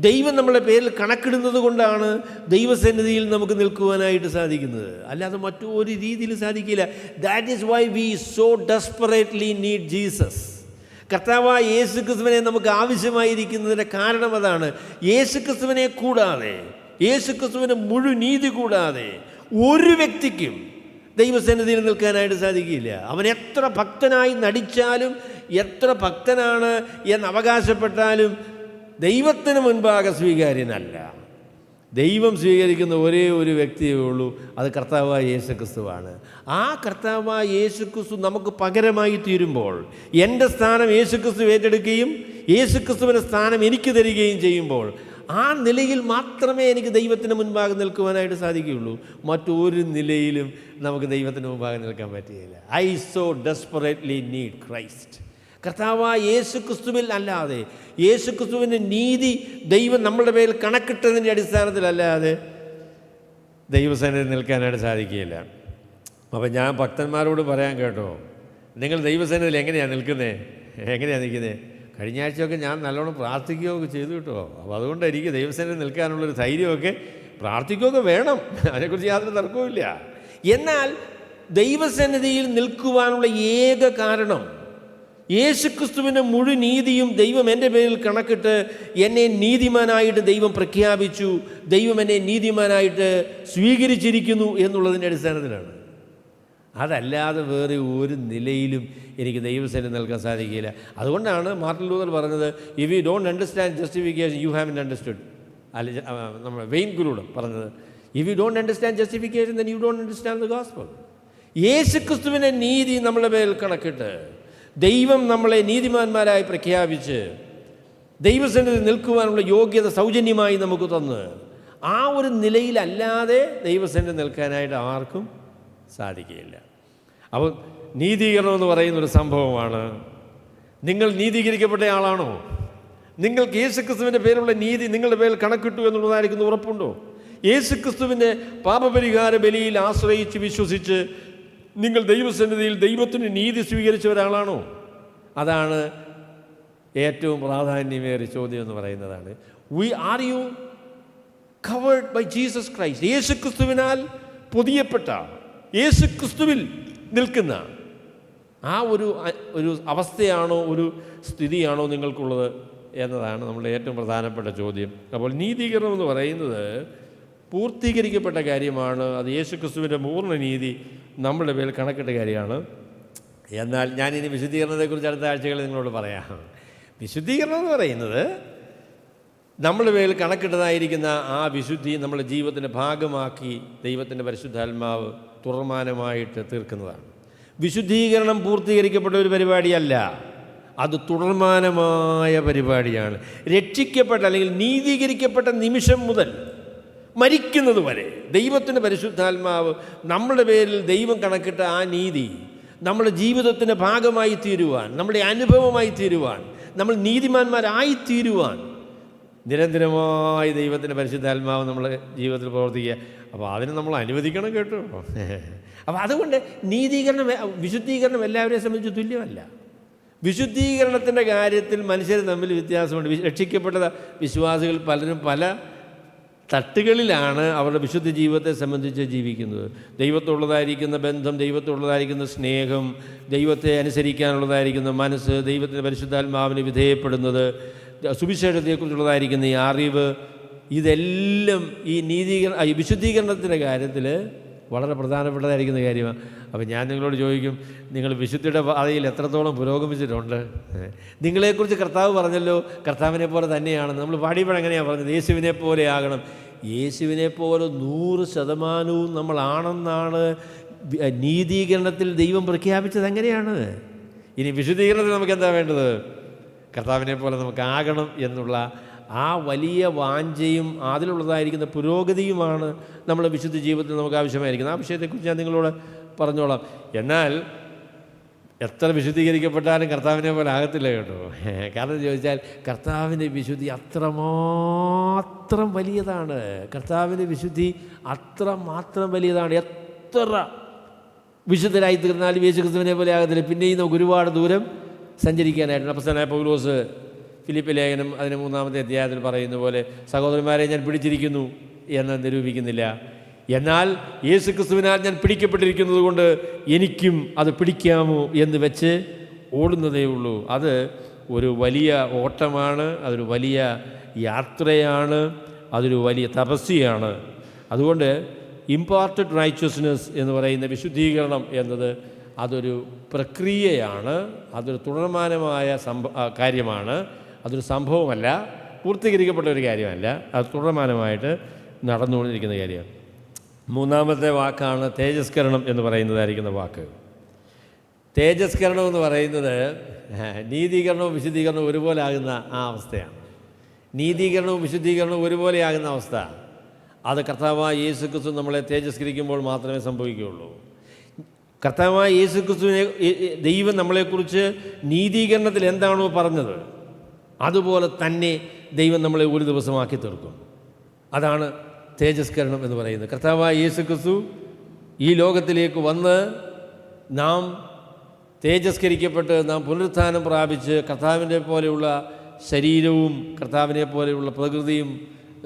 S1: ദൈവം നമ്മളെ പേരിൽ കണക്കിടുന്നത് കൊണ്ടാണ് ദൈവസന്നിധിയിൽ നമുക്ക് നിൽക്കുവാനായിട്ട് സാധിക്കുന്നത്. അല്ലാതെ മറ്റൊരു രീതിയിൽ സാധിക്കില്ല. That is why we so desperately need Jesus. കർത്താവായ യേശുക്രിസ്തുവിനെ നമുക്ക് ആവശ്യമായിരിക്കുന്നതിൻ്റെ കാരണം അതാണ്. യേശുക്രിസ്തുവിനെ കൂടാതെ, യേശുക്രിസ്തുവിൻ്റെ മുഴുവൻ നീതി കൂടാതെ ഒരു വ്യക്തിക്കും ദൈവസന്നിധിയിൽ നിൽക്കാനായിട്ട് സാധിക്കില്ല. അവൻ എത്ര ഭക്തനായി നടിച്ചാലും, എത്ര ഭക്തനാണ് എന്ന് അവകാശപ്പെട്ടാലും ദൈവത്തിന് മുൻപാകെ സ്വീകാര്യനല്ല. ദൈവം സ്വീകരിക്കുന്ന ഒരേ ഒരു വ്യക്തിയേ ഉള്ളൂ, അത് കർത്താവായ യേശുക്രിസ്തുവാണ്. ആ കർത്താവായ യേശുക്രിസ്തു നമുക്ക് പകരമായി തീരുമ്പോൾ, എൻ്റെ സ്ഥാനം യേശുക്രിസ്തു ഏറ്റെടുക്കുകയും യേശുക്രിസ്തുവിൻ്റെ സ്ഥാനം എനിക്ക് തരികയും ചെയ്യുമ്പോൾ, ആ നിലയിൽ മാത്രമേ എനിക്ക് ദൈവത്തിന് മുൻപാകെ നിൽക്കുവാനായിട്ട് സാധിക്കുകയുള്ളൂ. മറ്റൊരു നിലയിലും നമുക്ക് ദൈവത്തിന് മുൻപാകെ നിൽക്കാൻ പറ്റുകയില്ല. I so desperately need Christ. കർത്താവായ യേശുക്രിസ്തുവിൽ അല്ലാതെ, യേശുക്രിസ്തുവിൻ്റെ നീതി ദൈവം നമ്മളുടെ പേരിൽ കണക്കിട്ടതിൻ്റെ അടിസ്ഥാനത്തിലല്ലാതെ ദൈവസന്നിധിയിൽ നിൽക്കാനായിട്ട് സാധിക്കുകയില്ല. അപ്പം ഞാൻ ഭക്തന്മാരോട് പറയാൻ കേട്ടോ, നിങ്ങൾ ദൈവസന്നിധിയിൽ എങ്ങനെയാണ് നിൽക്കുന്നത്? എങ്ങനെയാണ് നിൽക്കുന്നത്? കഴിഞ്ഞ ആഴ്ചയൊക്കെ ഞാൻ നല്ലോണം പ്രാർത്ഥിക്കുകയൊക്കെ ചെയ്തു കേട്ടോ. അപ്പോൾ അതുകൊണ്ട് എനിക്ക് ദൈവസന്നിധിയിൽ നിൽക്കാനുള്ളൊരു ധൈര്യമൊക്കെ, പ്രാർത്ഥിക്കുകയൊക്കെ വേണം, അതിനെക്കുറിച്ച് യാതൊരു തർക്കവുമില്ല. എന്നാൽ ദൈവസന്നിധിയിൽ നിൽക്കുവാനുള്ള ഏക കാരണം, യേശുക്രിസ്തുവിൻ്റെ മുഴു നീതിയും ദൈവം എൻ്റെ പേരിൽ കണക്കിട്ട് എന്നെ നീതിമാനായിട്ട് ദൈവം പ്രഖ്യാപിച്ചു, ദൈവം എന്നെ നീതിമാനായിട്ട് സ്വീകരിച്ചിരിക്കുന്നു എന്നുള്ളതിൻ്റെ അടിസ്ഥാനത്തിലാണ്. അതല്ലാതെ വേറെ ഒരു നിലയിലും എനിക്ക് ദൈവസന്നിധിയിൽ നിൽക്കാൻ സാധിക്കില്ല. അതുകൊണ്ടാണ് മാർട്ടിൻ ലൂതർ പറഞ്ഞത്, if you don't understand justification you haven't understood. അല്ല, നമ്മുടെ വെയിൻ ഗുരുഡ് പറഞ്ഞത്, if you don't understand justification then you don't understand the gospel. യേശുക്രിസ്തുവിൻ്റെ നീതി നമ്മളുടെ പേരിൽ കണക്കിട്ട് ദൈവം നമ്മളെ നീതിമാന്മാരായി പ്രഖ്യാപിച്ച് ദൈവസന്നിധിയിൽ നിൽക്കുവാനുള്ള യോഗ്യത സൗജന്യമായി നമുക്ക് തന്ന്, ആ ഒരു നിലയിലല്ലാതെ ദൈവസന്നിധിയിൽ നിൽക്കാനായിട്ട് ആർക്കും സാധിക്കുകയില്ല. അപ്പോൾ നീതീകരണം എന്ന് പറയുന്നൊരു സംഭവമാണ്. നിങ്ങൾ നീതീകരിക്കപ്പെട്ട ആളാണോ? നിങ്ങൾക്ക് യേശുക്രിസ്തുവിൻ്റെ പേരിലുള്ള നീതി നിങ്ങളുടെ പേരിൽ കണക്കിട്ടു എന്നുള്ളതായിരിക്കുന്ന ഉറപ്പുണ്ടോ? യേശുക്രിസ്തുവിൻ്റെ പാപപരിഹാര ബലിയിൽ ആശ്രയിച്ച് വിശ്വസിച്ച് നിങ്ങൾ ദൈവസന്നിധിയിൽ ദൈവത്തിന് നീതി സ്വീകരിച്ച ഒരാളാണോ? അതാണ് ഏറ്റവും പ്രാധാന്യമേറിയ ചോദ്യം എന്ന് പറയുന്നതാണ്. Are you covered by Jesus Christ? യേശുക്രിസ്തുവിനാൽ പൊതിയപ്പെട്ട, യേശുക്രിസ്തുവിൽ നിൽക്കുന്ന ആ ഒരു അവസ്ഥയാണോ, ഒരു സ്ഥിതിയാണോ നിങ്ങൾക്കുള്ളത് എന്നതാണ് നമ്മുടെ ഏറ്റവും പ്രധാനപ്പെട്ട ചോദ്യം. അപ്പോൾ നീതീകരണം എന്ന് പറയുന്നത് പൂർത്തീകരിക്കപ്പെട്ട കാര്യമാണ്. അത് യേശുക്രിസ്തുവിൻ്റെ പൂർണ്ണ നീതി നമ്മുടെ പേരിൽ കണക്കിട്ട കാര്യമാണ്. എന്നാൽ ഞാനിനി വിശുദ്ധീകരണത്തെക്കുറിച്ച് അടുത്ത ആഴ്ചകളിൽ നിങ്ങളോട് പറയാം. വിശുദ്ധീകരണം എന്ന് പറയുന്നത് നമ്മുടെ പേരിൽ കണക്കിട്ടതായിരിക്കുന്ന ആ വിശുദ്ധി നമ്മുടെ ജീവിതത്തിൻ്റെ ഭാഗമാക്കി ദൈവത്തിൻ്റെ പരിശുദ്ധാത്മാവ് തുടർമാനമായിട്ട് തീർക്കുന്നതാണ്. വിശുദ്ധീകരണം പൂർത്തീകരിക്കപ്പെട്ട ഒരു പരിപാടിയല്ല, അത് തുടർമാനമായ പരിപാടിയാണ്. രക്ഷിക്കപ്പെട്ട അല്ലെങ്കിൽ നീതീകരിക്കപ്പെട്ട നിമിഷം മുതൽ മരിക്കുന്നത് വരെ ദൈവത്തിൻ്റെ പരിശുദ്ധാത്മാവ് നമ്മുടെ പേരിൽ ദൈവം കണക്കിട്ട ആ നീതി നമ്മുടെ ജീവിതത്തിൻ്റെ ഭാഗമായി തീരുവാൻ, നമ്മുടെ അനുഭവമായി തീരുവാൻ, നമ്മൾ നീതിമാന്മാരായി തീരുവാൻ നിരന്തരമായി ദൈവത്തിൻ്റെ പരിശുദ്ധാത്മാവ് നമ്മുടെ ജീവിതത്തിൽ പ്രവർത്തിക്കുക. അപ്പോൾ അതിന് നമ്മൾ അനുവദിക്കണം കേട്ടോ. അപ്പോൾ അതുകൊണ്ട് വിശുദ്ധീകരണം എല്ലാവരെയും സംബന്ധിച്ച് തുല്യമല്ല. വിശുദ്ധീകരണത്തിൻ്റെ കാര്യത്തിൽ മനുഷ്യർ തമ്മിൽ വ്യത്യാസമുണ്ട്. രക്ഷിക്കപ്പെട്ട വിശ്വാസികൾ പലരും പല തട്ടുകളിലാണ് അവരുടെ വിശുദ്ധ ജീവിതത്തെ സംബന്ധിച്ച് ജീവിക്കുന്നത്. ദൈവത്തോടുള്ളതായിരിക്കുന്ന ബന്ധം, ദൈവത്തോടുള്ളതായിരിക്കുന്ന സ്നേഹം, ദൈവത്തെ അനുസരിക്കാനുള്ളതായിരിക്കുന്ന മനസ്സ്, ദൈവത്തിൻ്റെ പരിശുദ്ധാത്മാവിന് വിധേയപ്പെടുന്നത്, സുവിശേഷത്തെക്കുറിച്ചുള്ളതായിരിക്കുന്ന ഈ അറിവ്, ഇതെല്ലാം ഈ വിശുദ്ധീകരണത്തിൻ്റെ കാര്യത്തിൽ വളരെ പ്രധാനപ്പെട്ടതായിരിക്കുന്ന കാര്യമാണ്. അപ്പോൾ ഞാൻ നിങ്ങളോട് ചോദിക്കും, നിങ്ങൾ വിശുദ്ധിയുടെ പാതയിൽ എത്രത്തോളം പുരോഗമിച്ചിട്ടുണ്ട്? നിങ്ങളെക്കുറിച്ച് കർത്താവ് പറഞ്ഞല്ലോ, കർത്താവിനെ പോലെ തന്നെയാണ്. നമ്മൾ പാടിയപ്പോൾ എങ്ങനെയാണ് പറഞ്ഞത്? യേശുവിനെ പോലെ ആകണം. യേശുവിനെ പോലെ 100% നമ്മളാണെന്നാണ് നീതീകരണത്തിൽ ദൈവം പ്രഖ്യാപിച്ചത്. എങ്ങനെയാണ്? ഇനി വിശുദ്ധീകരണത്തിൽ നമുക്ക് എന്താ വേണ്ടത്? കർത്താവിനെ പോലെ നമുക്കാകണം എന്നുള്ള ആ വലിയ വാഞ്ചയും അതിലുള്ളതായിരിക്കുന്ന പുരോഗതിയുമാണ് നമ്മുടെ വിശുദ്ധ ജീവിതത്തിൽ നമുക്ക് ആവശ്യമായിരിക്കുന്നത്. ആ വിഷയത്തെക്കുറിച്ച് ഞാൻ നിങ്ങളോട് പറഞ്ഞോളാം. എന്നാൽ എത്ര വിശുദ്ധീകരിക്കപ്പെട്ടാലും കർത്താവിനെ പോലെ ആകത്തില്ല കേട്ടോ. കാരണം ചോദിച്ചാൽ കർത്താവിൻ്റെ വിശുദ്ധി അത്രമാത്രം വലിയതാണ്. കർത്താവിൻ്റെ വിശുദ്ധി അത്രമാത്രം വലിയതാണ്. എത്ര വിശുദ്ധരായി തീർന്നാലും യേശുക്രിസ്തുവിനെ പോലെ ആകത്തില്ല. പിന്നെയും നമുക്ക് ഒരുപാട് ദൂരം സഞ്ചരിക്കാനായിട്ടുണ്ട്. അപ്പോസ്തലനായ പൗലോസ് ഫിലിപ്പ് ലേഖനം അതിന് 3-ാമത്തെ അധ്യായത്തിൽ പറയുന്ന പോലെ, സഹോദരന്മാരെ ഞാൻ പിടിച്ചിരിക്കുന്നു എന്ന് നിരൂപിക്കുന്നില്ല, എന്നാൽ യേശുക്രിസ്തുവിനാൽ ഞാൻ പിടിക്കപ്പെട്ടിരിക്കുന്നത് കൊണ്ട് എനിക്കും അത് പിടിക്കാമോ എന്ന് വെച്ച് ഓടുന്നതേ ഉള്ളൂ. അത് ഒരു വലിയ ഓട്ടമാണ്, അതൊരു വലിയ യാത്രയാണ്, അതൊരു വലിയ തപസ്യയാണ്. അതുകൊണ്ട് ഇമ്പാർട്ടഡ് റൈച്വസ്നെസ് എന്ന് പറയുന്ന വിശുദ്ധീകരണം എന്നത് അതൊരു പ്രക്രിയയാണ്, അതൊരു തുടർമാനമായ കാര്യമാണ്, അതൊരു സംഭവമല്ല, പൂർത്തീകരിക്കപ്പെട്ട ഒരു കാര്യമല്ല, അത് തുടർമാനമായിട്ട് നടന്നുകൊണ്ടിരിക്കുന്ന കാര്യമാണ്. മൂന്നാമത്തെ വാക്കാണ് തേജസ്കരണം എന്ന് പറയുന്നതായിരിക്കുന്ന വാക്ക്. തേജസ്കരണം എന്ന് പറയുന്നത് നീതീകരണവും വിശുദ്ധീകരണവും ഒരുപോലെ ആകുന്ന ആ അവസ്ഥയാണ്. നീതീകരണവും വിശുദ്ധീകരണവും ഒരുപോലെയാകുന്ന അവസ്ഥ അത് കർത്താവായ യേശുക്രിസ്തു നമ്മളെ തേജസ്കരിക്കുമ്പോൾ മാത്രമേ സംഭവിക്കുകയുള്ളൂ. കർത്താവായ യേശുക്രിസ്തുവിനെ ദൈവം നമ്മളെക്കുറിച്ച് നീതീകരണത്തിൽ എന്താണോ പറഞ്ഞത് അതുപോലെ തന്നെ ദൈവം നമ്മളെ ഒരു ദിവസമാക്കി തീർക്കും. അതാണ് തേജസ്കരണം എന്ന് പറയുന്നത്. കർത്താവായ യേശുക്രിസ്തു ഈ ലോകത്തിലേക്ക് വന്ന് നാം തേജസ്കരിക്കപ്പെട്ട് നാം പുനരുത്ഥാനം പ്രാപിച്ച് കർത്താവിനെ പോലെയുള്ള ശരീരവും കർത്താവിനെ പോലെയുള്ള പ്രകൃതിയും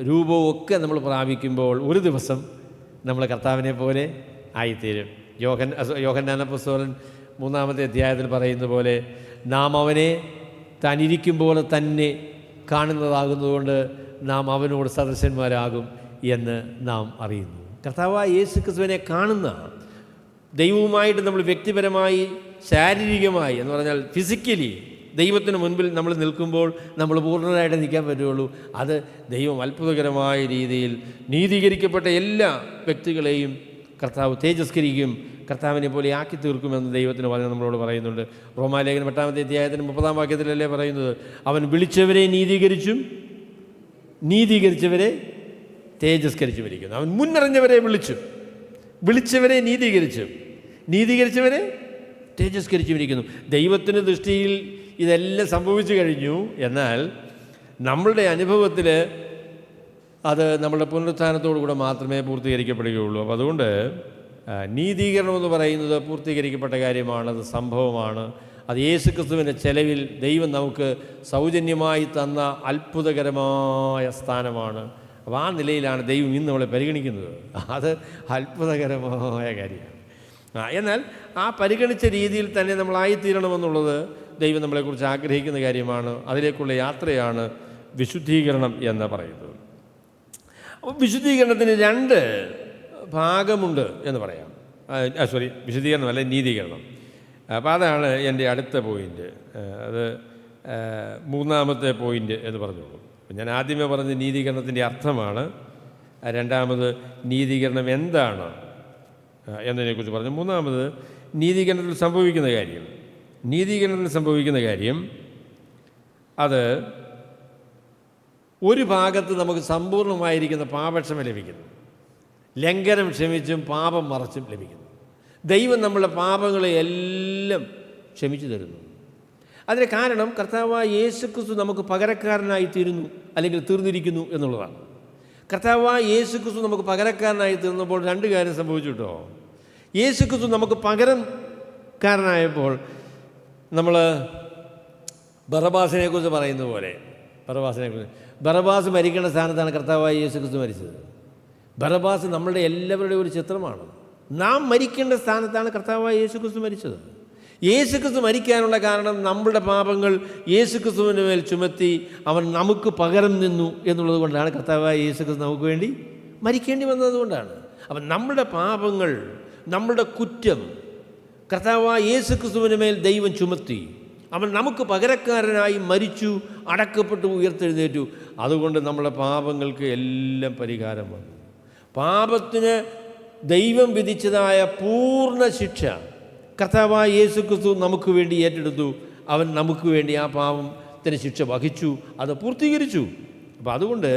S1: രൂപവും ഒക്കെ നമ്മൾ പ്രാപിക്കുമ്പോൾ ഒരു ദിവസം നമ്മൾ കർത്താവിനെ പോലെ ആയിത്തീരും. യോഹന്നാൻ അപ്പോസ്തലൻ 3-ാമത്തെ അധ്യായത്തിൽ പറയുന്ന പോലെ നാം അവനെ താൻ ഇരിക്കും പോലെ തന്നെ കാണുന്നതാകുന്നതുകൊണ്ട് നാം അവനോട് സദൃശന്മാരാകും എന്ന് നാം അറിയുന്നു. കർത്താവായ യേശുക്രിസ്തുവിനെ കാണുന്ന ദൈവവുമായിട്ട് നമ്മൾ വ്യക്തിപരമായി ശാരീരികമായി എന്ന് പറഞ്ഞാൽ ഫിസിക്കലി ദൈവത്തിന് മുൻപിൽ നമ്മൾ നിൽക്കുമ്പോൾ നമ്മൾ പൂർണ്ണരായിട്ട് നിൽക്കാൻ പറ്റുള്ളൂ. അത് ദൈവം അത്ഭുതകരമായ രീതിയിൽ നീതീകരിക്കപ്പെട്ട എല്ലാ വ്യക്തികളെയും കർത്താവ് തേജസ്കരിക്കും, കർത്താവിനെ പോലെ ആക്കി തീർക്കുമെന്ന് ദൈവത്തിന് പറഞ്ഞ് നമ്മളോട് പറയുന്നുണ്ട്. റോമാലേഖനം 8-ാമത്തെ അധ്യായത്തിന് 30-ാം വാക്യത്തിലല്ലേ പറയുന്നത്, അവൻ വിളിച്ചവരെ നീതീകരിച്ചവരെ തേജസ്കരിച്ചുമിരിക്കുന്നു. അവൻ മുന്നറിഞ്ഞവരെ വിളിച്ചവരെ നീതീകരിച്ചവരെ തേജസ്കരിച്ചുമിരിക്കുന്നു. ദൈവത്തിൻ്റെ ദൃഷ്ടിയിൽ ഇതെല്ലാം സംഭവിച്ചു കഴിഞ്ഞു. എന്നാൽ നമ്മളുടെ അനുഭവത്തിൽ അത് നമ്മളുടെ പുനരുത്ഥാനത്തോടു കൂടെ മാത്രമേ പൂർത്തീകരിക്കപ്പെടുകയുള്ളൂ. അപ്പോൾ അതുകൊണ്ട് നീതീകരണം എന്ന് പറയുന്നത് പൂർത്തീകരിക്കപ്പെട്ട കാര്യമാണ്, അത് സംഭവമാണ്. അത് യേശുക്രിസ്തുവിൻ്റെ ചെലവിൽ ദൈവം നമുക്ക് സൗജന്യമായി തന്ന അത്ഭുതകരമായ സ്ഥാനമാണ്. അപ്പോൾ ആ നിലയിലാണ് ദൈവം ഇന്ന് നമ്മളെ പരിഗണിക്കുന്നത്. അത് അത്ഭുതകരമായ കാര്യമാണ്. എന്നാൽ ആ പരിഗണിച്ച രീതിയിൽ തന്നെ നമ്മളായിത്തീരണമെന്നുള്ളത് ദൈവം നമ്മളെക്കുറിച്ച് ആഗ്രഹിക്കുന്ന കാര്യമാണ്. അതിലേക്കുള്ള യാത്രയാണ് വിശുദ്ധീകരണം എന്ന് പറയുന്നത്. അപ്പോൾ വിശുദ്ധീകരണത്തിന് 2 ഭാഗമുണ്ട് എന്ന് പറയാം. വിശുദ്ധീകരണം അല്ല, നീതീകരണം. അപ്പോൾ അതാണ് എൻ്റെ അടുത്ത പോയിൻ്റ്. അത് 3-ാമത്തെ പോയിൻ്റ് എന്ന് പറഞ്ഞോളൂ. ഞാൻ ആദ്യമേ പറഞ്ഞ നീതീകരണത്തിൻ്റെ അർത്ഥമാണ്. രണ്ടാമത് നീതീകരണം എന്താണ് എന്നതിനെക്കുറിച്ച് പറഞ്ഞു. 3-ാമത് നീതീകരണത്തിൽ സംഭവിക്കുന്ന കാര്യം അത് ഒരു ഭാഗത്ത് നമുക്ക് സമ്പൂർണ്ണമായിരിക്കുന്ന പാപക്ഷമ ലഭിക്കുന്നു, ലംഘനം ക്ഷമിച്ചും പാപം മറച്ചും ലഭിക്കുന്നു. ദൈവം നമ്മളുടെ പാപങ്ങളെ എല്ലാം ക്ഷമിച്ചു തരുന്നു. അതിന് കാരണം കർത്താവായ യേശുക്രിസ്തു നമുക്ക് പകരക്കാരനായി തീർന്നിരിക്കുന്നു എന്നുള്ളതാണ്. കർത്താവായ യേശുക്രിസ്തു നമുക്ക് പകരക്കാരനായി തീർന്നപ്പോൾ 2 കാര്യം സംഭവിച്ചു കേട്ടോ. യേശുക്രിസ്തു നമുക്ക് പകരക്കാരനായപ്പോൾ നമ്മൾ ബറബാസിനെ കുറിച്ച് പറയുന്ന പോലെ ബറബാസ് മരിക്കേണ്ട സ്ഥാനത്താണ് കർത്താവായ യേശുക്രിസ്തു മരിച്ചത്. ബറബാസ് നമ്മളുടെ എല്ലാവരുടെയും ഒരു ചിത്രമാണ്. നാം മരിക്കേണ്ട സ്ഥാനത്താണ് കർത്താവായ യേശുക്രിസ്തു മരിച്ചത്. യേശുക്രിസ്തു മരിക്കാനുള്ള കാരണം നമ്മളുടെ പാപങ്ങൾ യേശുക്രിസ്തുവിൻ്റെ മേൽ ചുമത്തി അവൻ നമുക്ക് പകരം നിന്നു എന്നുള്ളത് കൊണ്ടാണ് കർത്താവായ യേശുക്രിസ്തു നമുക്ക് വേണ്ടി മരിക്കേണ്ടി വന്നതുകൊണ്ടാണ്. അപ്പം നമ്മുടെ പാപങ്ങൾ, നമ്മളുടെ കുറ്റം കർത്താവായ യേശുക്രിസ്തുവിൻ്റെ മേൽ ദൈവം ചുമത്തി. അവൻ നമുക്ക് പകരക്കാരനായി മരിച്ചു, അടക്കപ്പെട്ടു, ഉയർത്തെഴുന്നേറ്റു. അതുകൊണ്ട് നമ്മുടെ പാപങ്ങൾക്ക് എല്ലാം പരിഹാരം വന്നു. പാപത്തിന് ദൈവം വിധിച്ചതായ പൂർണ്ണ ശിക്ഷ കർത്താവായ യേശുക്രിസ്തു നമുക്ക് വേണ്ടി ഏറ്റെടുത്തു. അവൻ നമുക്ക് വേണ്ടി ആ പാപത്തിന് ശിക്ഷ വഹിച്ചു, അത് പൂർത്തീകരിച്ചു. അപ്പം അതുകൊണ്ട്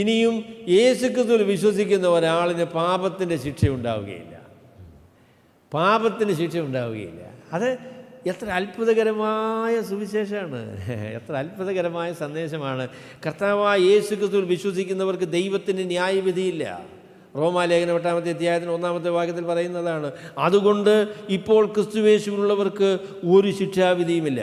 S1: ഇനിയും യേശുക്രിസ്തുവിൽ വിശ്വസിക്കുന്ന ഒരാളിന് പാപത്തിൻ്റെ ശിക്ഷ ഉണ്ടാവുകയില്ല. അത് എത്ര അത്ഭുതകരമായ സുവിശേഷമാണ്, എത്ര അത്ഭുതകരമായ സന്ദേശമാണ്. കർത്താവായ യേശുക്രിസ്തുവിൽ വിശ്വസിക്കുന്നവർക്ക് ദൈവത്തിൻ്റെ ന്യായവിധിയില്ല. റോമാലേഖനം 8-ാമത്തെ അധ്യായത്തിന് 1-ാമത്തെ വാക്യത്തിൽ പറയുന്നതാണ്. അതുകൊണ്ട് ഇപ്പോൾ ക്രിസ്തുയേശുവിലുള്ളവർക്ക് ഒരു ശിക്ഷാവിധിയുമില്ല.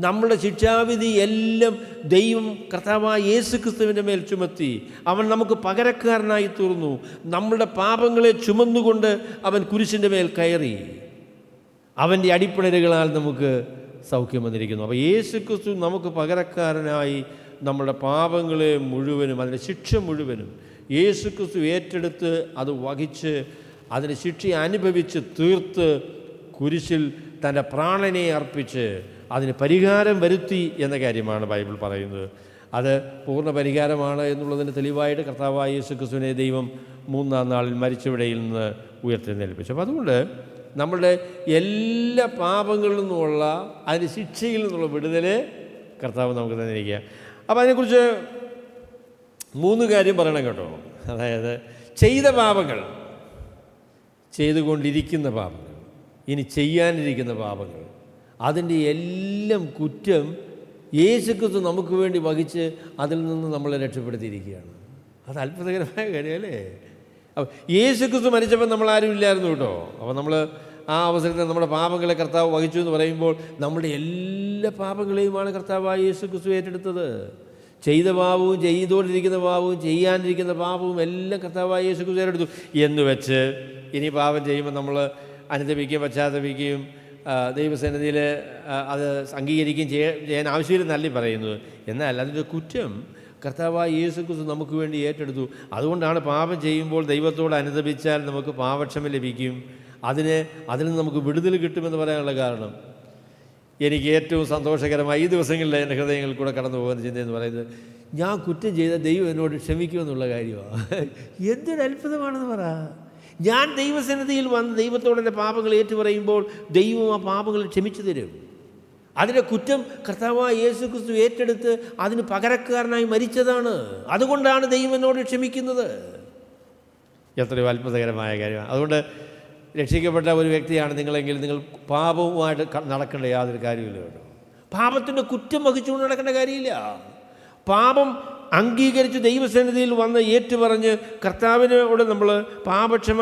S1: നമ്മുടെ ശിക്ഷാവിധി എല്ലാം ദൈവം കർത്താവായ യേശുക്രിസ്തുവിൻ്റെ മേൽ ചുമത്തി. അവൻ നമുക്ക് പകരക്കാരനായി തീർന്നു. നമ്മുടെ പാപങ്ങളെ ചുമന്നുകൊണ്ട് അവൻ കുരിശിൻ്റെ മേൽ കയറി. അവൻ്റെ അടിപ്പിണരുകളാൽ നമുക്ക് സൗഖ്യം വന്നിരിക്കുന്നു. അപ്പോൾ യേശുക്രിസ്തു നമുക്ക് പകരക്കാരനായി നമ്മുടെ പാപങ്ങളെ മുഴുവനും, അതിൻ്റെ ശിക്ഷ മുഴുവനും യേശു ക്രിസ്തു ഏറ്റെടുത്ത് അത് വഹിച്ച് അതിന് ശിക്ഷ അനുഭവിച്ച് തീർത്ത് കുരിശിൽ തൻ്റെ പ്രാണനെ അർപ്പിച്ച് അതിന് പരിഹാരം വരുത്തി എന്ന കാര്യമാണ് ബൈബിൾ പറയുന്നത്. അത് പൂർണ്ണ പരിഹാരമാണ് എന്നുള്ളതിന് തെളിവായിട്ട് കർത്താവായ യേശു ക്രിസ്തുവിനെ ദൈവം 3-ാം നാളിൽ മരിച്ചവടയിൽ നിന്ന് ഉയർത്തെഴുന്നേൽപ്പിച്ചു. അപ്പോൾ അതുകൊണ്ട് നമ്മളുടെ എല്ലാ പാപങ്ങളിൽ നിന്നുമുള്ള അതിൻ്റെ ശിക്ഷയിൽ നിന്നുള്ള വിടുതൽ കർത്താവ് നമുക്ക് തന്നിരിക്കുക. അപ്പോൾ അതിനെക്കുറിച്ച് 3 കാര്യം പറയണം കേട്ടോ. അതായത് ചെയ്ത പാപങ്ങൾ, ചെയ്തുകൊണ്ടിരിക്കുന്ന പാപങ്ങൾ, ഇനി ചെയ്യാനിരിക്കുന്ന പാപങ്ങൾ, അതിൻ്റെ എല്ലാം കുറ്റം യേശുക്രിസ്തു നമുക്ക് വേണ്ടി വഹിച്ച് അതിൽ നിന്ന് നമ്മളെ രക്ഷപ്പെടുത്തിയിരിക്കുകയാണ്. അത് അത്ഭുതകരമായ കാര്യമല്ലേ? അപ്പോൾ യേശുക്രിസ്തു മരിച്ചപ്പോൾ നമ്മളാരും ഇല്ലായിരുന്നു കേട്ടോ. അപ്പോൾ നമ്മൾ ആ അവസരത്തിൽ നമ്മുടെ പാപങ്ങളെ കർത്താവ് വഹിച്ചു എന്ന് പറയുമ്പോൾ നമ്മുടെ എല്ലാ പാപങ്ങളെയുമാണ് കർത്താവായ യേശുക്രിസ്തു ഏറ്റെടുത്തത്. ചെയ്ത പാപവും ചെയ്തുകൊണ്ടിരിക്കുന്ന പാപവും ചെയ്യാനിരിക്കുന്ന പാപവും എല്ലാം കർത്താവായ യേശുക്രിസ്തു ഏറ്റെടുത്തു എന്ന് വെച്ച് ഇനി പാപം ചെയ്യുമ്പോൾ നമ്മൾ അനുദപിക്കുകയും പശ്ചാത്തപിക്കുകയും ദൈവസന്നിധിയിൽ അത് അംഗീകരിക്കുകയും ചെയ്യാൻ ആവശ്യമില്ലെന്നല്ല പറയുന്നത്. എന്നാൽ അതിൻ്റെ കുറ്റം കർത്താവായ യേശുക്രിസ്തു നമുക്ക് വേണ്ടി ഏറ്റെടുത്തു. അതുകൊണ്ടാണ് പാപം ചെയ്യുമ്പോൾ ദൈവത്തോട് അനുദപിച്ചാൽ നമുക്ക് പാപക്ഷമ ലഭിക്കും, അതിൽ നിന്ന് നമുക്ക് വിടുതൽ കിട്ടുമെന്ന് പറയാനുള്ള കാരണം. എനിക്ക് ഏറ്റവും സന്തോഷകരമായി ഈ ദിവസങ്ങളിൽ എൻ്റെ ഹൃദയങ്ങളിൽ കൂടെ കടന്നു പോകുന്ന ചിന്തയെന്ന് പറയുന്നത്, ഞാൻ കുറ്റം ചെയ്ത ദൈവം എന്നോട് ക്ഷമിക്കുമെന്നുള്ള കാര്യമാണ്. എന്തൊരു അത്ഭുതമാണെന്ന് പറ. ഞാൻ ദൈവസന്നിധിയിൽ വന്ന് ദൈവത്തോട് എൻ്റെ പാപങ്ങൾ ഏറ്റുപറയുമ്പോൾ ദൈവം ആ പാപങ്ങൾ ക്ഷമിച്ചു തരും. അതിൻ്റെ കുറ്റം കർത്താവായ യേശുക്രിസ്തു ഏറ്റെടുത്ത് അതിന് പകരക്കാരനായി മരിച്ചതാണ്. അതുകൊണ്ടാണ് ദൈവം എന്നോട് ക്ഷമിക്കുന്നത്. എത്രയോ അത്ഭുതകരമായ കാര്യമാണ്. അതുകൊണ്ട് രക്ഷിക്കപ്പെട്ട ഒരു വ്യക്തിയാണ് നിങ്ങളെങ്കിൽ നിങ്ങൾ പാപവുമായിട്ട് നടക്കേണ്ട യാതൊരു കാര്യമില്ല കേട്ടോ. പാപത്തിൻ്റെ കുറ്റം വഹിച്ചുകൊണ്ട് നടക്കേണ്ട കാര്യമില്ല. പാപം അംഗീകരിച്ച് ദൈവസന്നിധിയിൽ വന്ന് ഏറ്റുപറഞ്ഞ് കർത്താവിനോട് നമ്മൾ പാപക്ഷമ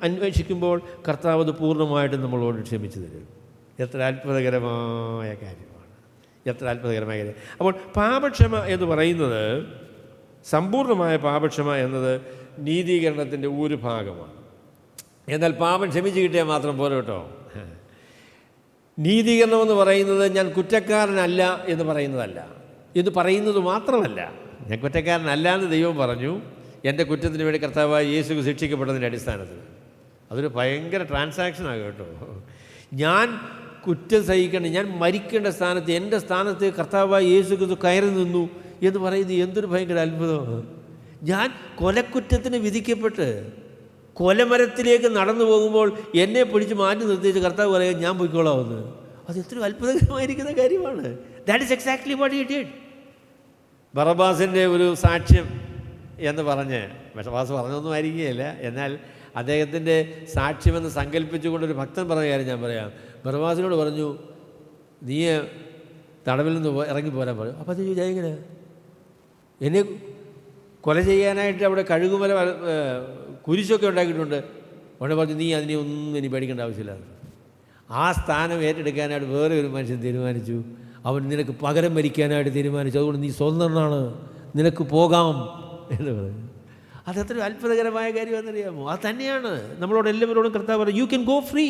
S1: അന്വേഷിക്കുമ്പോൾ കർത്താവ് അത് പൂർണ്ണമായിട്ടും നമ്മളോട് ക്ഷമിച്ചു തരും. എത്ര അത്ഭുതകരമായ കാര്യമാണ്, എത്ര അത്ഭുതകരമായ കാര്യം. അപ്പോൾ പാപക്ഷമ എന്ന് പറയുന്നത്, സമ്പൂർണ്ണമായ പാപക്ഷമ എന്നത് നീതീകരണത്തിൻ്റെ ഒരു ഭാഗമാണ്. എന്നാൽ പാപം ക്ഷമിച്ച് കിട്ടിയാൽ മാത്രം പോരാ കേട്ടോ. നീതീകരണം എന്ന് പറയുന്നത് ഞാൻ കുറ്റക്കാരനല്ല എന്ന് പറയുന്നതല്ല, എന്ന് പറയുന്നത് മാത്രമല്ല. ഞാൻ കുറ്റക്കാരനല്ല എന്ന് ദൈവം പറഞ്ഞു എൻ്റെ കുറ്റത്തിന് വേണ്ടി കർത്താവായ യേശു ശിക്ഷിക്കപ്പെട്ടതിൻ്റെ അടിസ്ഥാനത്തിൽ. അതൊരു ഭയങ്കര ട്രാൻസാക്ഷനാണ് കേട്ടോ. ഞാൻ കുറ്റം സഹിക്കേണ്ട, ഞാൻ മരിക്കേണ്ട സ്ഥാനത്ത് എൻ്റെ സ്ഥാനത്ത് കർത്താവായ യേശു ക്രിസ്തു കയറി നിന്നു എന്ന് പറയുന്നത് എന്തൊരു ഭയങ്കര അത്ഭുതമാണ്. ഞാൻ കൊലക്കുറ്റത്തിന് വിധിക്കപ്പെട്ട് കൊലമരത്തിലേക്ക് നടന്നു പോകുമ്പോൾ എന്നെ പിടിച്ച് മാറ്റി നിർത്തിയിട്ട് കർത്താവ് പറയുക ഞാൻ പോയിക്കോളാമെന്ന്. അത് എത്ര അത്ഭുതകരമായിരിക്കുന്ന കാര്യമാണ്. That is exactly what he did. ബറബ്ബാസിൻ്റെ ഒരു സാക്ഷ്യം എന്ന് പറഞ്ഞ്, ബറബ്ബാസ് പറഞ്ഞൊന്നും ആയിരിക്കുകയില്ല, എന്നാൽ അദ്ദേഹത്തിൻ്റെ സാക്ഷ്യമെന്ന് സങ്കല്പിച്ചുകൊണ്ടൊരു ഭക്തൻ പറഞ്ഞ കാര്യം ഞാൻ പറയാം. ബറബ്ബാസിനോട് പറഞ്ഞു, നീ തടവിൽ നിന്ന് ഇറങ്ങിപ്പോരാൻ പറയും. അപ്പോൾ അത് ചോദിച്ചാൽ എങ്ങനെ? എന്നെ കൊല ചെയ്യാനായിട്ട് അവിടെ കഴുകുമല കുരിശൊക്കെ ഉണ്ടാക്കിയിട്ടുണ്ട്. അവിടെ പറഞ്ഞു, നീ അതിനെ ഒന്നും ഇനി പേടിക്കേണ്ട ആവശ്യമില്ല. ആ സ്ഥാനം ഏറ്റെടുക്കാനായിട്ട് വേറെ ഒരു മനുഷ്യൻ തീരുമാനിച്ചു. അവൻ നിനക്ക് പകരം ഭരിക്കാനായിട്ട് തീരുമാനിച്ചു. അതുകൊണ്ട് നീ സ്വതന്ത്രനാണ്, നിനക്ക് പോകാം എന്ന് പറഞ്ഞു. അതെത്ര അത്ഭുതകരമായ കാര്യമാണെന്നറിയാമോ? അത് തന്നെയാണ് നമ്മളോട് എല്ലാവരോടും കർത്താവ് പറഞ്ഞു, you can go free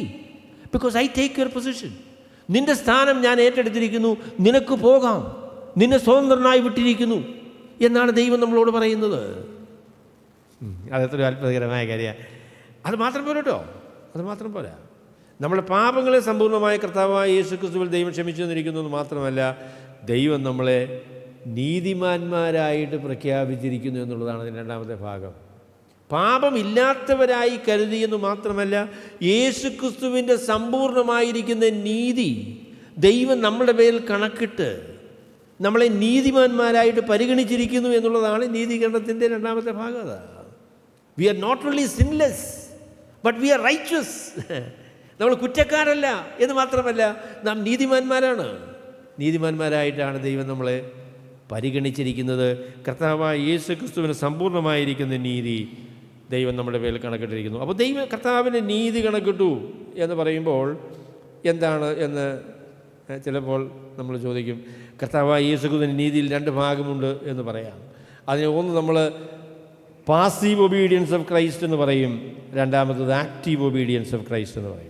S1: because I take your position. നിൻ്റെ സ്ഥാനം ഞാൻ ഏറ്റെടുത്തിരിക്കുന്നു, നിനക്ക് പോകാം, നിന്നെ സ്വതന്ത്രനായി വിട്ടിരിക്കുന്നു എന്നാണ് ദൈവം നമ്മളോട് പറയുന്നത്. അതെത്ര അത്ഭുതകരമായ കാര്യമാണ്. അത് മാത്രം പോരാ കേട്ടോ, അത് മാത്രം പോരാ. നമ്മുടെ പാപങ്ങളെ സമ്പൂർണ്ണമായ കർത്താവായ യേശു ക്രിസ്തുവിൽ ദൈവം ക്ഷമിച്ചു തന്നിരിക്കുന്നത് മാത്രമല്ല, ദൈവം നമ്മളെ നീതിമാന്മാരായിട്ട് പ്രഖ്യാപിച്ചിരിക്കുന്നു എന്നുള്ളതാണ് അതിൻ്റെ രണ്ടാമത്തെ ഭാഗം. പാപമില്ലാത്തവരായി കരുതിയെന്ന് മാത്രമല്ല, യേശു ക്രിസ്തുവിൻ്റെ സമ്പൂർണ്ണമായിരിക്കുന്ന നീതി ദൈവം നമ്മുടെ പേരിൽ കണക്കിട്ട് നമ്മളെ നീതിമാന്മാരായിട്ട് പരിഗണിച്ചിരിക്കുന്നു എന്നുള്ളതാണ് നീതീകരണത്തിൻ്റെ രണ്ടാമത്തെ ഭാഗം. We are not only sinless but we are righteous. നമ്മൾ കുറ്റക്കാരല്ല എന്ന് മാത്രമല്ല, നാം നീതിമാന്മാരാണ്. നീതിമാന്മാരായിട്ടാണ് ദൈവം നമ്മളെ പരിഗണിച്ചിരിക്കുന്നത്. കർത്താവായ യേശു ക്രിസ്തുവിന് സമ്പൂർണ്ണമായിരിക്കുന്ന നീതി ദൈവം നമ്മുടെ പേരിൽ കണക്കിട്ടിരിക്കുന്നു. അപ്പോൾ കർത്താവിന് നീതി കണക്കിട്ടു എന്ന് പറയുമ്പോൾ എന്താണ് എന്ന് ചിലപ്പോൾ നമ്മൾ ചോദിക്കും. കർത്താവായ യേശു ക്രിസ്തുവിന് നീതിയിൽ രണ്ട് ഭാഗമുണ്ട് എന്ന് പറയാം. അതിന് ഒന്ന് നമ്മൾ പാസീവ് ഒബീഡിയൻസ് ഓഫ് ക്രൈസ്റ്റ് എന്ന് പറയും, രണ്ടാമത്തത് ആക്റ്റീവ് ഒബീഡിയൻസ് ഓഫ് ക്രൈസ്റ്റ് എന്ന് പറയും.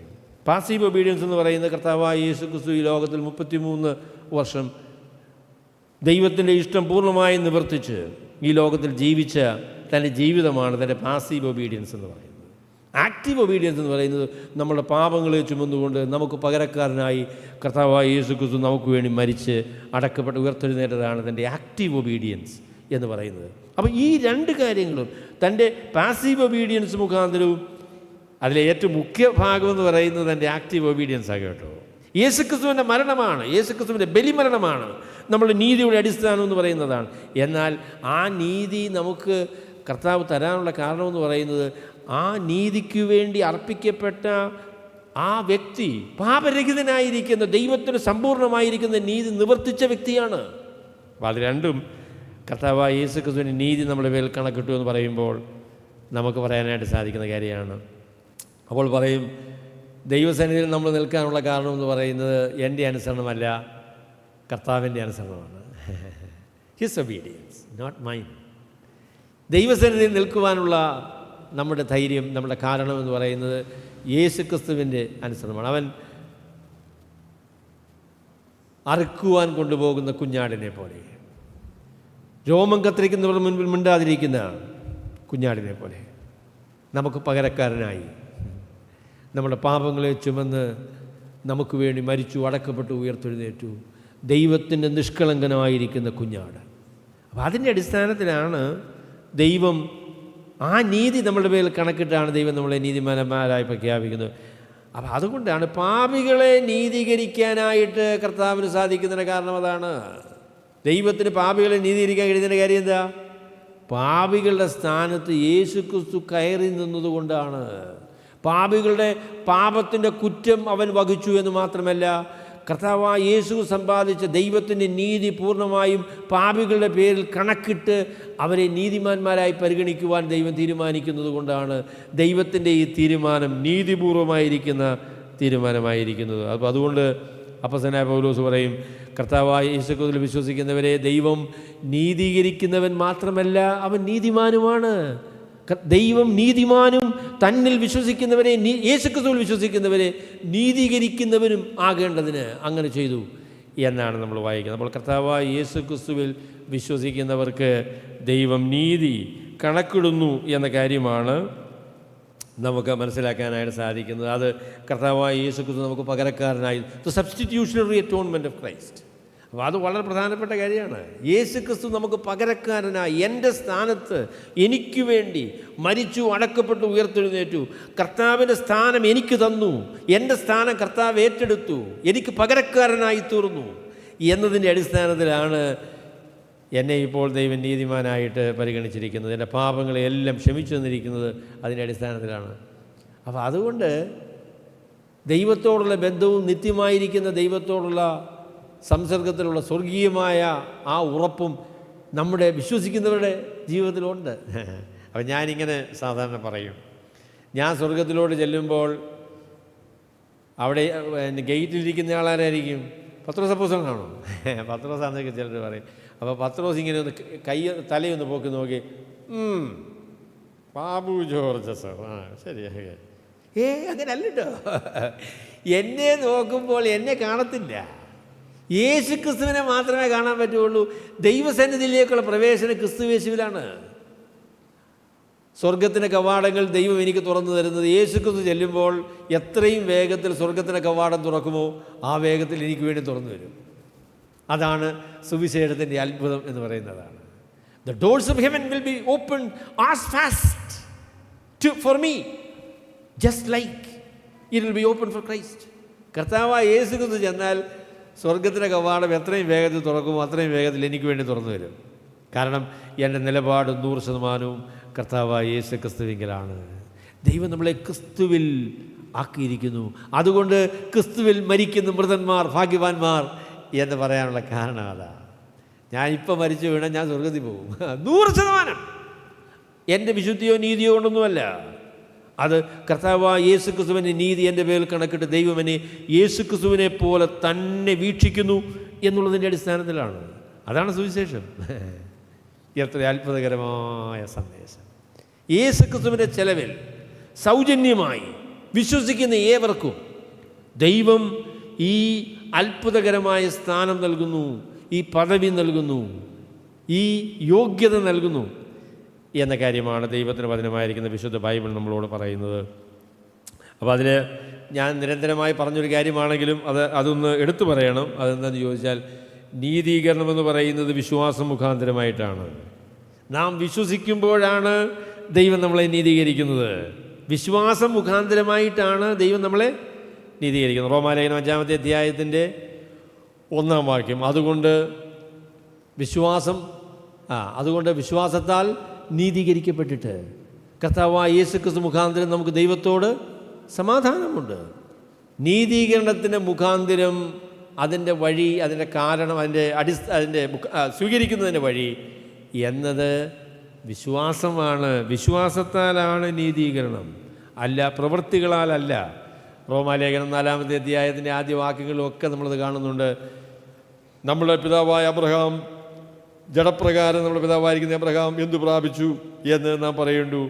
S1: പാസീവ് ഒബീഡിയൻസ് എന്ന് പറയുന്നത് കർത്താവായ യേശു ക്രിസ്തു ഈ ലോകത്തിൽ 33 വർഷം ദൈവത്തിൻ്റെ ഇഷ്ടം പൂർണ്ണമായി നിവർത്തിച്ച് ഈ ലോകത്തിൽ ജീവിച്ച തൻ്റെ ജീവിതമാണ് തൻ്റെ പാസീവ് ഒബീഡിയൻസ് എന്ന് പറയുന്നത്. ആക്റ്റീവ് ഒബീഡിയൻസ് എന്ന് പറയുന്നത് നമ്മുടെ പാപങ്ങളെ ചുമന്നുകൊണ്ട് നമുക്ക് പകരക്കാരനായി കർത്താവായ യേശു ക്രിസ്തു നമുക്ക് വേണ്ടി മരിച്ച് അടക്കപ്പെട്ട് ഉയർത്തെഴുന്നേറ്റതാണ് തൻ്റെ ആക്റ്റീവ് ഒബീഡിയൻസ് എന്ന് പറയുന്നത്. അപ്പോൾ ഈ രണ്ട് കാര്യങ്ങളും തൻ്റെ പാസീവ് ഒബീഡിയൻസ് മുഖാന്തരവും അതിലെ ഏറ്റവും മുഖ്യ ഭാഗമെന്ന് പറയുന്നത് തൻ്റെ ആക്റ്റീവ് ഒബീഡിയൻസാണ് കേട്ടോ. യേശുക്രിസ്തുവിൻ്റെ മരണമാണ്, യേശുക്രിസ്തുവിൻ്റെ ബലിമരണമാണ് നമ്മുടെ നീതിയുടെ അടിസ്ഥാനം എന്ന് പറയുന്നതാണ്. എന്നാൽ ആ നീതി നമുക്ക് കർത്താവ് തരാനുള്ള കാരണമെന്ന് പറയുന്നത് ആ നീതിക്ക് വേണ്ടി അർപ്പിക്കപ്പെട്ട ആ വ്യക്തി പാപരഹിതനായിരിക്കുന്ന, ദൈവത്തിന് സമ്പൂർണ്ണമായിരിക്കുന്ന നീതി നിവർത്തിച്ച വ്യക്തിയാണ്. അപ്പോൾ അത് രണ്ടും കർത്താവായ യേശുക്രിസ്തുവിൻ്റെ നീതി നമ്മുടെ മേൽ കണക്കിട്ടു എന്ന് പറയുമ്പോൾ നമുക്ക് പറയാനായിട്ട് സാധിക്കുന്ന കാര്യമാണ്. അപ്പോൾ പറയും, ദൈവസന്നിധിയിൽ നമ്മൾ നിൽക്കാനുള്ള കാരണമെന്ന് പറയുന്നത് എൻ്റെ അനുസരണമല്ല, കർത്താവിൻ്റെ അനുസരണമാണ്. His obedience, not mine. ദൈവസന്നിധിയിൽ നിൽക്കുവാനുള്ള നമ്മുടെ ധൈര്യം, നമ്മുടെ കാരണമെന്ന് പറയുന്നത് യേശുക്രിസ്തുവിൻ്റെ അനുസരണമാണ്. അവൻ അറുക്കുവാൻ കൊണ്ടുപോകുന്ന കുഞ്ഞാടിനെ പോലെ, രോമം കത്തിരിക്കുന്നവർ മുൻപിൽ മിണ്ടാതിരിക്കുന്ന കുഞ്ഞാടിനെ പോലെ നമുക്ക് പകരക്കാരനായി നമ്മുടെ പാപങ്ങളെ ചുമന്ന് നമുക്ക് വേണ്ടി മരിച്ചു, അടക്കപ്പെട്ടു, ഉയർത്തെഴുന്നേറ്റു. ദൈവത്തിൻ്റെ നിഷ്കളങ്കനായിരിക്കുന്ന കുഞ്ഞാട്. അപ്പോൾ അതിൻ്റെ അടിസ്ഥാനത്തിലാണ് ദൈവം ആ നീതി നമ്മളുടെ മേൽ കണക്കിട്ടാണ് ദൈവം നമ്മളെ നീതിമാന്മാരായി പ്രഖ്യാപിക്കുന്നത്. അപ്പോൾ അതുകൊണ്ടാണ് പാപികളെ നീതീകരിക്കാനായിട്ട് കർത്താവിന് സാധിക്കുന്നതിന് കാരണം അതാണ്. ദൈവത്തിന് പാപികളെ നീതീകരിക്കാൻ കഴിയുന്നതിൻ്റെ കാര്യം എന്താ? പാപികളുടെ സ്ഥാനത്ത് യേശുക്രിസ്തു കയറി നിന്നതുകൊണ്ടാണ്. പാപികളുടെ പാപത്തിൻ്റെ കുറ്റം അവൻ വഹിച്ചു എന്ന് മാത്രമല്ല, കർത്താവായ യേശു സമ്പാദിച്ച ദൈവത്തിൻ്റെ നീതി പൂർണ്ണമായും പാപികളുടെ പേരിൽ കണക്കിട്ട് അവരെ നീതിമാന്മാരായി പരിഗണിക്കുവാൻ ദൈവം തീരുമാനിക്കുന്നത് കൊണ്ടാണ് ദൈവത്തിൻ്റെ ഈ തീരുമാനം നീതിപൂർവമായിരിക്കുന്ന തീരുമാനമായിരിക്കുന്നത്. അപ്പോൾ അതുകൊണ്ട് അപ്പോസ്തലനായ പൗലോസ് പറയും, കർത്താവായ യേശുക്രിസ്തുവിൽ വിശ്വസിക്കുന്നവരെ ദൈവം നീതീകരിക്കുന്നവൻ മാത്രമല്ല, അവൻ നീതിമാനുമാണ്. ദൈവം നീതിമാനും തന്നിൽ വിശ്വസിക്കുന്നവരെ, യേശുക്രിസ്തുവിൽ വിശ്വസിക്കുന്നവരെ നീതീകരിക്കുന്നവരും ആകേണ്ടതിന് അങ്ങനെ ചെയ്തു എന്നാണ് നമ്മൾ വായിക്കുന്നത്. അപ്പോൾ കർത്താവായ യേശുക്രിസ്തുവിൽ വിശ്വസിക്കുന്നവർക്ക് ദൈവം നീതി കണക്കിടുന്നു എന്ന കാര്യമാണ് നമുക്ക് മനസ്സിലാക്കാനായിട്ട് സാധിക്കുന്നത്. അത് കർത്താവായ യേശുക്രിസ്തു നമുക്ക് പകരക്കാരനായി, the substitutionary atonement of Christ. അപ്പോൾ അത് വളരെ പ്രധാനപ്പെട്ട കാര്യമാണ്. യേശുക്രിസ്തു നമുക്ക് പകരക്കാരനായി എൻ്റെ സ്ഥാനത്ത് എനിക്ക് വേണ്ടി മരിച്ചു, അടക്കപ്പെട്ടു, ഉയർത്തെഴുന്നേറ്റു. കർത്താവിൻ്റെ സ്ഥാനം എനിക്ക് തന്നു, എൻ്റെ സ്ഥാനം കർത്താവ് ഏറ്റെടുത്തു, എനിക്ക് പകരക്കാരനായി തീർന്നു എന്നതിൻ്റെ അടിസ്ഥാനത്തിലാണ് എന്നെ ഇപ്പോൾ ദൈവം നീതിമാനായിട്ട് പരിഗണിച്ചിരിക്കുന്നത്. എൻ്റെ പാപങ്ങളെല്ലാം ക്ഷമിച്ചു തന്നിരിക്കുന്നത് അതിൻ്റെ അടിസ്ഥാനത്തിലാണ്. അപ്പോൾ അതുകൊണ്ട് ദൈവത്തോടുള്ള ബന്ധവും നിത്യമായിരിക്കുന്ന ദൈവത്തോടുള്ള സംസർഗത്തിലുള്ള സ്വർഗീയമായ ആ ഉറപ്പും നമ്മുടെ വിശ്വസിക്കുന്നവരുടെ ജീവിതത്തിലുണ്ട്. അപ്പം ഞാനിങ്ങനെ സാധാരണ പറയും, ഞാൻ സ്വർഗത്തിലോട്ട് ചെല്ലുമ്പോൾ അവിടെ ഗേറ്റിലിരിക്കുന്ന ആളാരായിരിക്കും? പത്രോസ് അപ്പോസ്തലനാണോ? പത്രോസാന്നൊക്കെ ചിലർ പറയും. അപ്പോൾ പത്രോസ് ഇങ്ങനെ ഒന്ന് തലയൊന്ന് പോക്കി നോക്കി, ബാബു ജോർജ് സാർ, ശരി, അങ്ങനെ അല്ലട്ടോ. എന്നെ നോക്കുമ്പോൾ എന്നെ കാണത്തില്ല, യേശുക്രിസ്തുവിനെ മാത്രമേ കാണാൻ പറ്റുള്ളൂ. ദൈവസന്നിധിയിലേക്കുള്ള പ്രവേശനം ക്രിസ്തുയേശുവിലാണ്. സ്വർഗത്തിൻ്റെ കവാടങ്ങൾ ദൈവം എനിക്ക് തുറന്നു തരുന്നത് യേശുക്രിസ്തു ചെല്ലുമ്പോൾ എത്രയും വേഗത്തിൽ സ്വർഗത്തിൻ്റെ കവാടം തുറക്കുമോ ആ വേഗത്തിൽ എനിക്ക് വേണ്ടി തുറന്നു വരും. അതാണ് സുവിശേഷത്തിൻ്റെ അത്ഭുതം എന്ന് പറയുന്നതാണ്. The doors of heaven will be opened as fast for me, just like it will be open for Christ. കർത്താവായ യേശുക്രിസ്തു ചെന്നാൽ സ്വർഗത്തിൻ്റെ കവാടം എത്രയും വേഗത്തിൽ തുറക്കുമോ അത്രയും വേഗത്തിൽ എനിക്ക് വേണ്ടി തുറന്നു വരും. കാരണം എൻ്റെ നിലപാട് 100% കർത്താവായ യേശുക്രിസ്തുവിങ്കലാണ്. ദൈവം നമ്മളെ ക്രിസ്തുവിൽ ആക്കിയിരിക്കുന്നു. അതുകൊണ്ട് ക്രിസ്തുവിൽ മരിക്കുന്ന മൃതന്മാർ ഭാഗ്യവാന്മാർ എന്ന് പറയാനുള്ള കാരണം അതാണ്. ഞാനിപ്പോൾ മരിച്ചു വീണാൽ ഞാൻ സ്വർഗത്തിൽ പോകും 100%. എൻ്റെ വിശുദ്ധിയോ നീതിയോ കൊണ്ടൊന്നുമല്ല, അത് കർത്താവായ യേശുക്രിസ്തുവിൻ്റെ നീതി എൻ്റെ പേരിൽ കണക്കിട്ട് ദൈവം എന്നെ യേശുക്രിസ്തുവിനെ പോലെ തന്നെ വീക്ഷിക്കുന്നു എന്നുള്ളതിൻ്റെ അടിസ്ഥാനത്തിലാണ്. അതാണ് സുവിശേഷം. എത്ര അത്ഭുതകരമായ സന്ദേശം! യേശുക്രിസ്തുവിൻ്റെ ചെലവിൽ സൗജന്യമായി വിശ്വസിക്കുന്ന ഏവർക്കും ദൈവം ഈ അത്ഭുതകരമായ സ്ഥാനം നൽകുന്നു, ഈ പദവി നൽകുന്നു, ഈ യോഗ്യത നൽകുന്നു. എന്ന കാര്യമാണ് ദൈവത്തിന് വചനമായിരിക്കുന്ന വിശുദ്ധ ബൈബിൾ നമ്മളോട് പറയുന്നത്. അപ്പോൾ അതിൽ ഞാൻ നിരന്തരമായി പറഞ്ഞൊരു കാര്യമാണെങ്കിലും അതൊന്ന് എടുത്തു പറയണം. അതെന്താണെന്ന് ചോദിച്ചാൽ, നീതീകരണമെന്ന് പറയുന്നത് വിശ്വാസം മുഖാന്തരമായിട്ടാണ്. നാം വിശ്വസിക്കുമ്പോഴാണ് ദൈവം നമ്മളെ നീതീകരിക്കുന്നത്. വിശ്വാസം മുഖാന്തരമായിട്ടാണ് ദൈവം നമ്മളെ നീതീകരിക്കുന്നത്. റോമാലേഖനം 5-ാമത്തെ അധ്യായത്തിൻ്റെ 1-ാം വാക്യം. അതുകൊണ്ട് വിശ്വാസത്താൽ നീതീകരിക്കപ്പെട്ടിട്ട് കർത്താവായ യേശുക്രിസ്തു മുഖാന്തരം നമുക്ക് ദൈവത്തോട് സമാധാനമുണ്ട്. നീതീകരണത്തിൻ്റെ മുഖാന്തരം, അതിൻ്റെ വഴി, അതിൻ്റെ കാരണം, അതിൻ്റെ സ്വീകരിക്കുന്നതിൻ്റെ വഴി എന്നത് വിശ്വാസമാണ്. വിശ്വാസത്താലാണ് നീതീകരണം, അല്ല പ്രവൃത്തികളാലല്ല. റോമാലേഖനം 4-ാമത്തെ അധ്യായത്തിൻ്റെ ആദ്യ വാക്യങ്ങളിലൊക്കെ നമ്മളത് കാണുന്നുണ്ട്. നമ്മുടെ പിതാവായ അബ്രഹാം, ജഡപ്രകാരം നമ്മുടെ പിതാവായിരിക്കുന്ന അബ്രഹാം എന്തു പ്രാപിച്ചു എന്ന് നാം പറയുന്നു.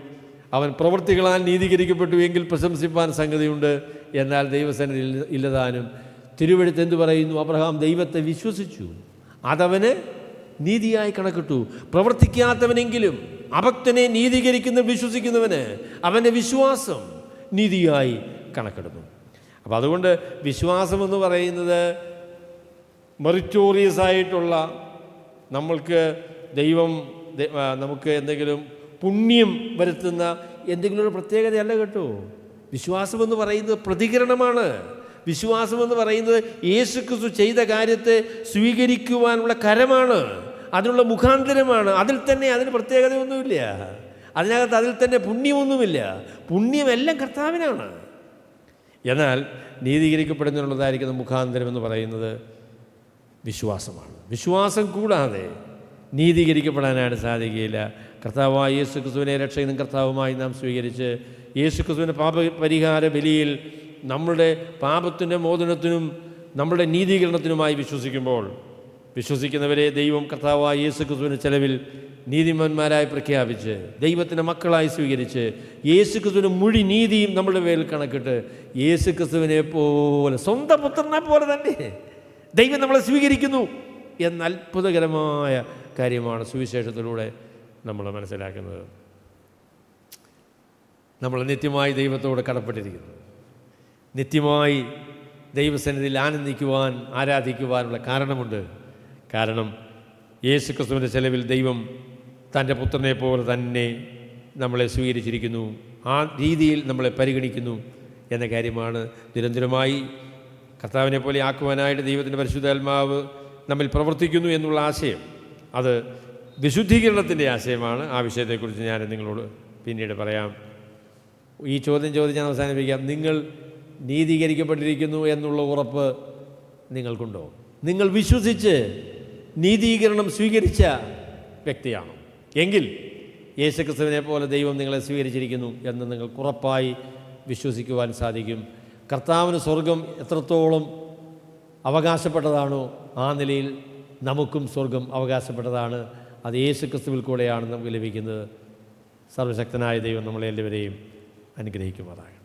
S1: അവൻ പ്രവൃത്തികളാൽ നീതീകരിക്കപ്പെട്ടു എങ്കിൽ പ്രശംസിപ്പാൻ സംഗതിയുണ്ട്, എന്നാൽ ദൈവസന്നിധിയിൽ ഇല്ലതാനും. തിരുവെഴുത്ത് എന്തു പറയുന്നു? അബ്രഹാം ദൈവത്തെ വിശ്വസിച്ചു, അതവന് നീതിയായി കണക്കിട്ടു. പ്രവർത്തിക്കാത്തവനെങ്കിലും അഭക്തനെ നീതീകരിക്കുന്ന വിശ്വസിക്കുന്നവന് അവൻ്റെ വിശ്വാസം നീതിയായി കണക്കിടുന്നു. അപ്പോൾ അതുകൊണ്ട് വിശ്വാസമെന്ന് പറയുന്നത് മെറിറ്റോറിയസ് ആയിട്ടുള്ള, നമ്മൾക്ക് ദൈവം നമുക്ക് എന്തെങ്കിലും പുണ്യം വരുത്തുന്ന എന്തെങ്കിലും ഒരു പ്രത്യേകതയല്ല കേട്ടോ. വിശ്വാസമെന്ന് പറയുന്നത് പ്രതികരണമാണ്. വിശ്വാസമെന്ന് പറയുന്നത് യേശുക്രിസ്തു ചെയ്ത കാര്യത്തെ സ്വീകരിക്കുവാനുള്ള കരമാണ്, അതിനുള്ള മുഖാന്തരമാണ്. അതിൽ തന്നെ അതിന് പ്രത്യേകതയൊന്നുമില്ല, അതിൽ തന്നെ പുണ്യമൊന്നുമില്ല. പുണ്യമെല്ലാം കർത്താവിനാണ്. എന്നാൽ നീതീകരിക്കപ്പെടുന്നതിനുള്ളതായിരിക്കുന്ന മുഖാന്തരം എന്ന് പറയുന്നത് വിശ്വാസമാണ്. വിശ്വാസം കൂടാതെ നീതീകരിക്കപ്പെടാനായിട്ട് സാധിക്കുകയില്ല. കർത്താവായ യേശുക്രിസ്തുവിനെ രക്ഷകനും കർത്താവുമായി നാം സ്വീകരിച്ച് യേശുക്രിസ്തുവിൻ്റെ പാപപരിഹാര ബലിയിൽ നമ്മളുടെ പാപത്തിൻ്റെ മോചനത്തിനും നമ്മളുടെ നീതീകരണത്തിനുമായി വിശ്വസിക്കുമ്പോൾ, വിശ്വസിക്കുന്നവരെ ദൈവം കർത്താവായ യേശുക്രിസ്തുവിൻ്റെ ചെലവിൽ നീതിമാന്മാരായി പ്രഖ്യാപിച്ച് ദൈവത്തിൻ്റെ മക്കളായി സ്വീകരിച്ച് യേശുക്രിസ്തുവിൻ്റെ മുഴി നീതിയും നമ്മളുടെ പേരിൽ കണക്കിട്ട് യേശുക്രിസ്തുവിനെ പോലെ, സ്വന്തം പുത്രനെ പോലെ തന്നെ ദൈവം നമ്മളെ സ്വീകരിക്കുന്നു എന്ന അത്ഭുതകരമായ കാര്യമാണ് സുവിശേഷത്തിലൂടെ നമ്മൾ മനസ്സിലാക്കുന്നത്. നമ്മൾ നിത്യമായി ദൈവത്തോട് കടപ്പെട്ടിരിക്കുന്നു. നിത്യമായി ദൈവസന്നിധിയിൽ ആനന്ദിക്കുവാൻ, ആരാധിക്കുവാനുള്ള കാരണമുണ്ട്. കാരണം യേശുക്രിസ്തുവിൻ്റെ ചെലവിൽ ദൈവം തൻ്റെ പുത്രനെ പോലെ തന്നെ നമ്മളെ സ്വീകരിച്ചിരിക്കുന്നു, ആ രീതിയിൽ നമ്മളെ പരിഗണിക്കുന്നു എന്ന കാര്യമാണ്. നിരന്തരമായി കർത്താവിനെ പോലെ ആക്കുവാനായിട്ട് ദൈവത്തിൻ്റെ പരിശുദ്ധാത്മാവ് നമ്മിൽ പ്രവർത്തിക്കുന്നു എന്നുള്ള ആശയം, അത് വിശുദ്ധീകരണത്തിൻ്റെ ആശയമാണ്. ആ വിഷയത്തെക്കുറിച്ച് ഞാൻ നിങ്ങളോട് പിന്നീട് പറയാം. ഈ ചോദ്യം ചോദിച്ചാൽ അവസാനിപ്പിക്കാം. നിങ്ങൾ നീതീകരിക്കപ്പെട്ടിരിക്കുന്നു എന്നുള്ള ഉറപ്പ് നിങ്ങൾക്കുണ്ടോ? നിങ്ങൾ വിശ്വസിച്ച് നീതീകരണം സ്വീകരിച്ച വ്യക്തിയാണോ? എങ്കിൽ യേശുക്രിസ്തുവിനെ പോലെ ദൈവം നിങ്ങളെ സ്വീകരിച്ചിരിക്കുന്നു എന്ന് നിങ്ങൾക്ക് ഉറപ്പായി വിശ്വസിക്കുവാൻ സാധിക്കും. കർത്താവിന് സ്വർഗം എത്രത്തോളം അവകാശപ്പെട്ടതാണോ ആ നിലയിൽ നമുക്കും സ്വർഗം അവകാശപ്പെട്ടതാണ്. അത് യേശുക്രിസ്തുവിൽ കൂടെയാണ് നമുക്ക് ലഭിക്കുന്നത്. സർവശക്തനായ ദൈവം നമ്മളെല്ലാവരെയും അനുഗ്രഹിക്കുമാറാകട്ടെ.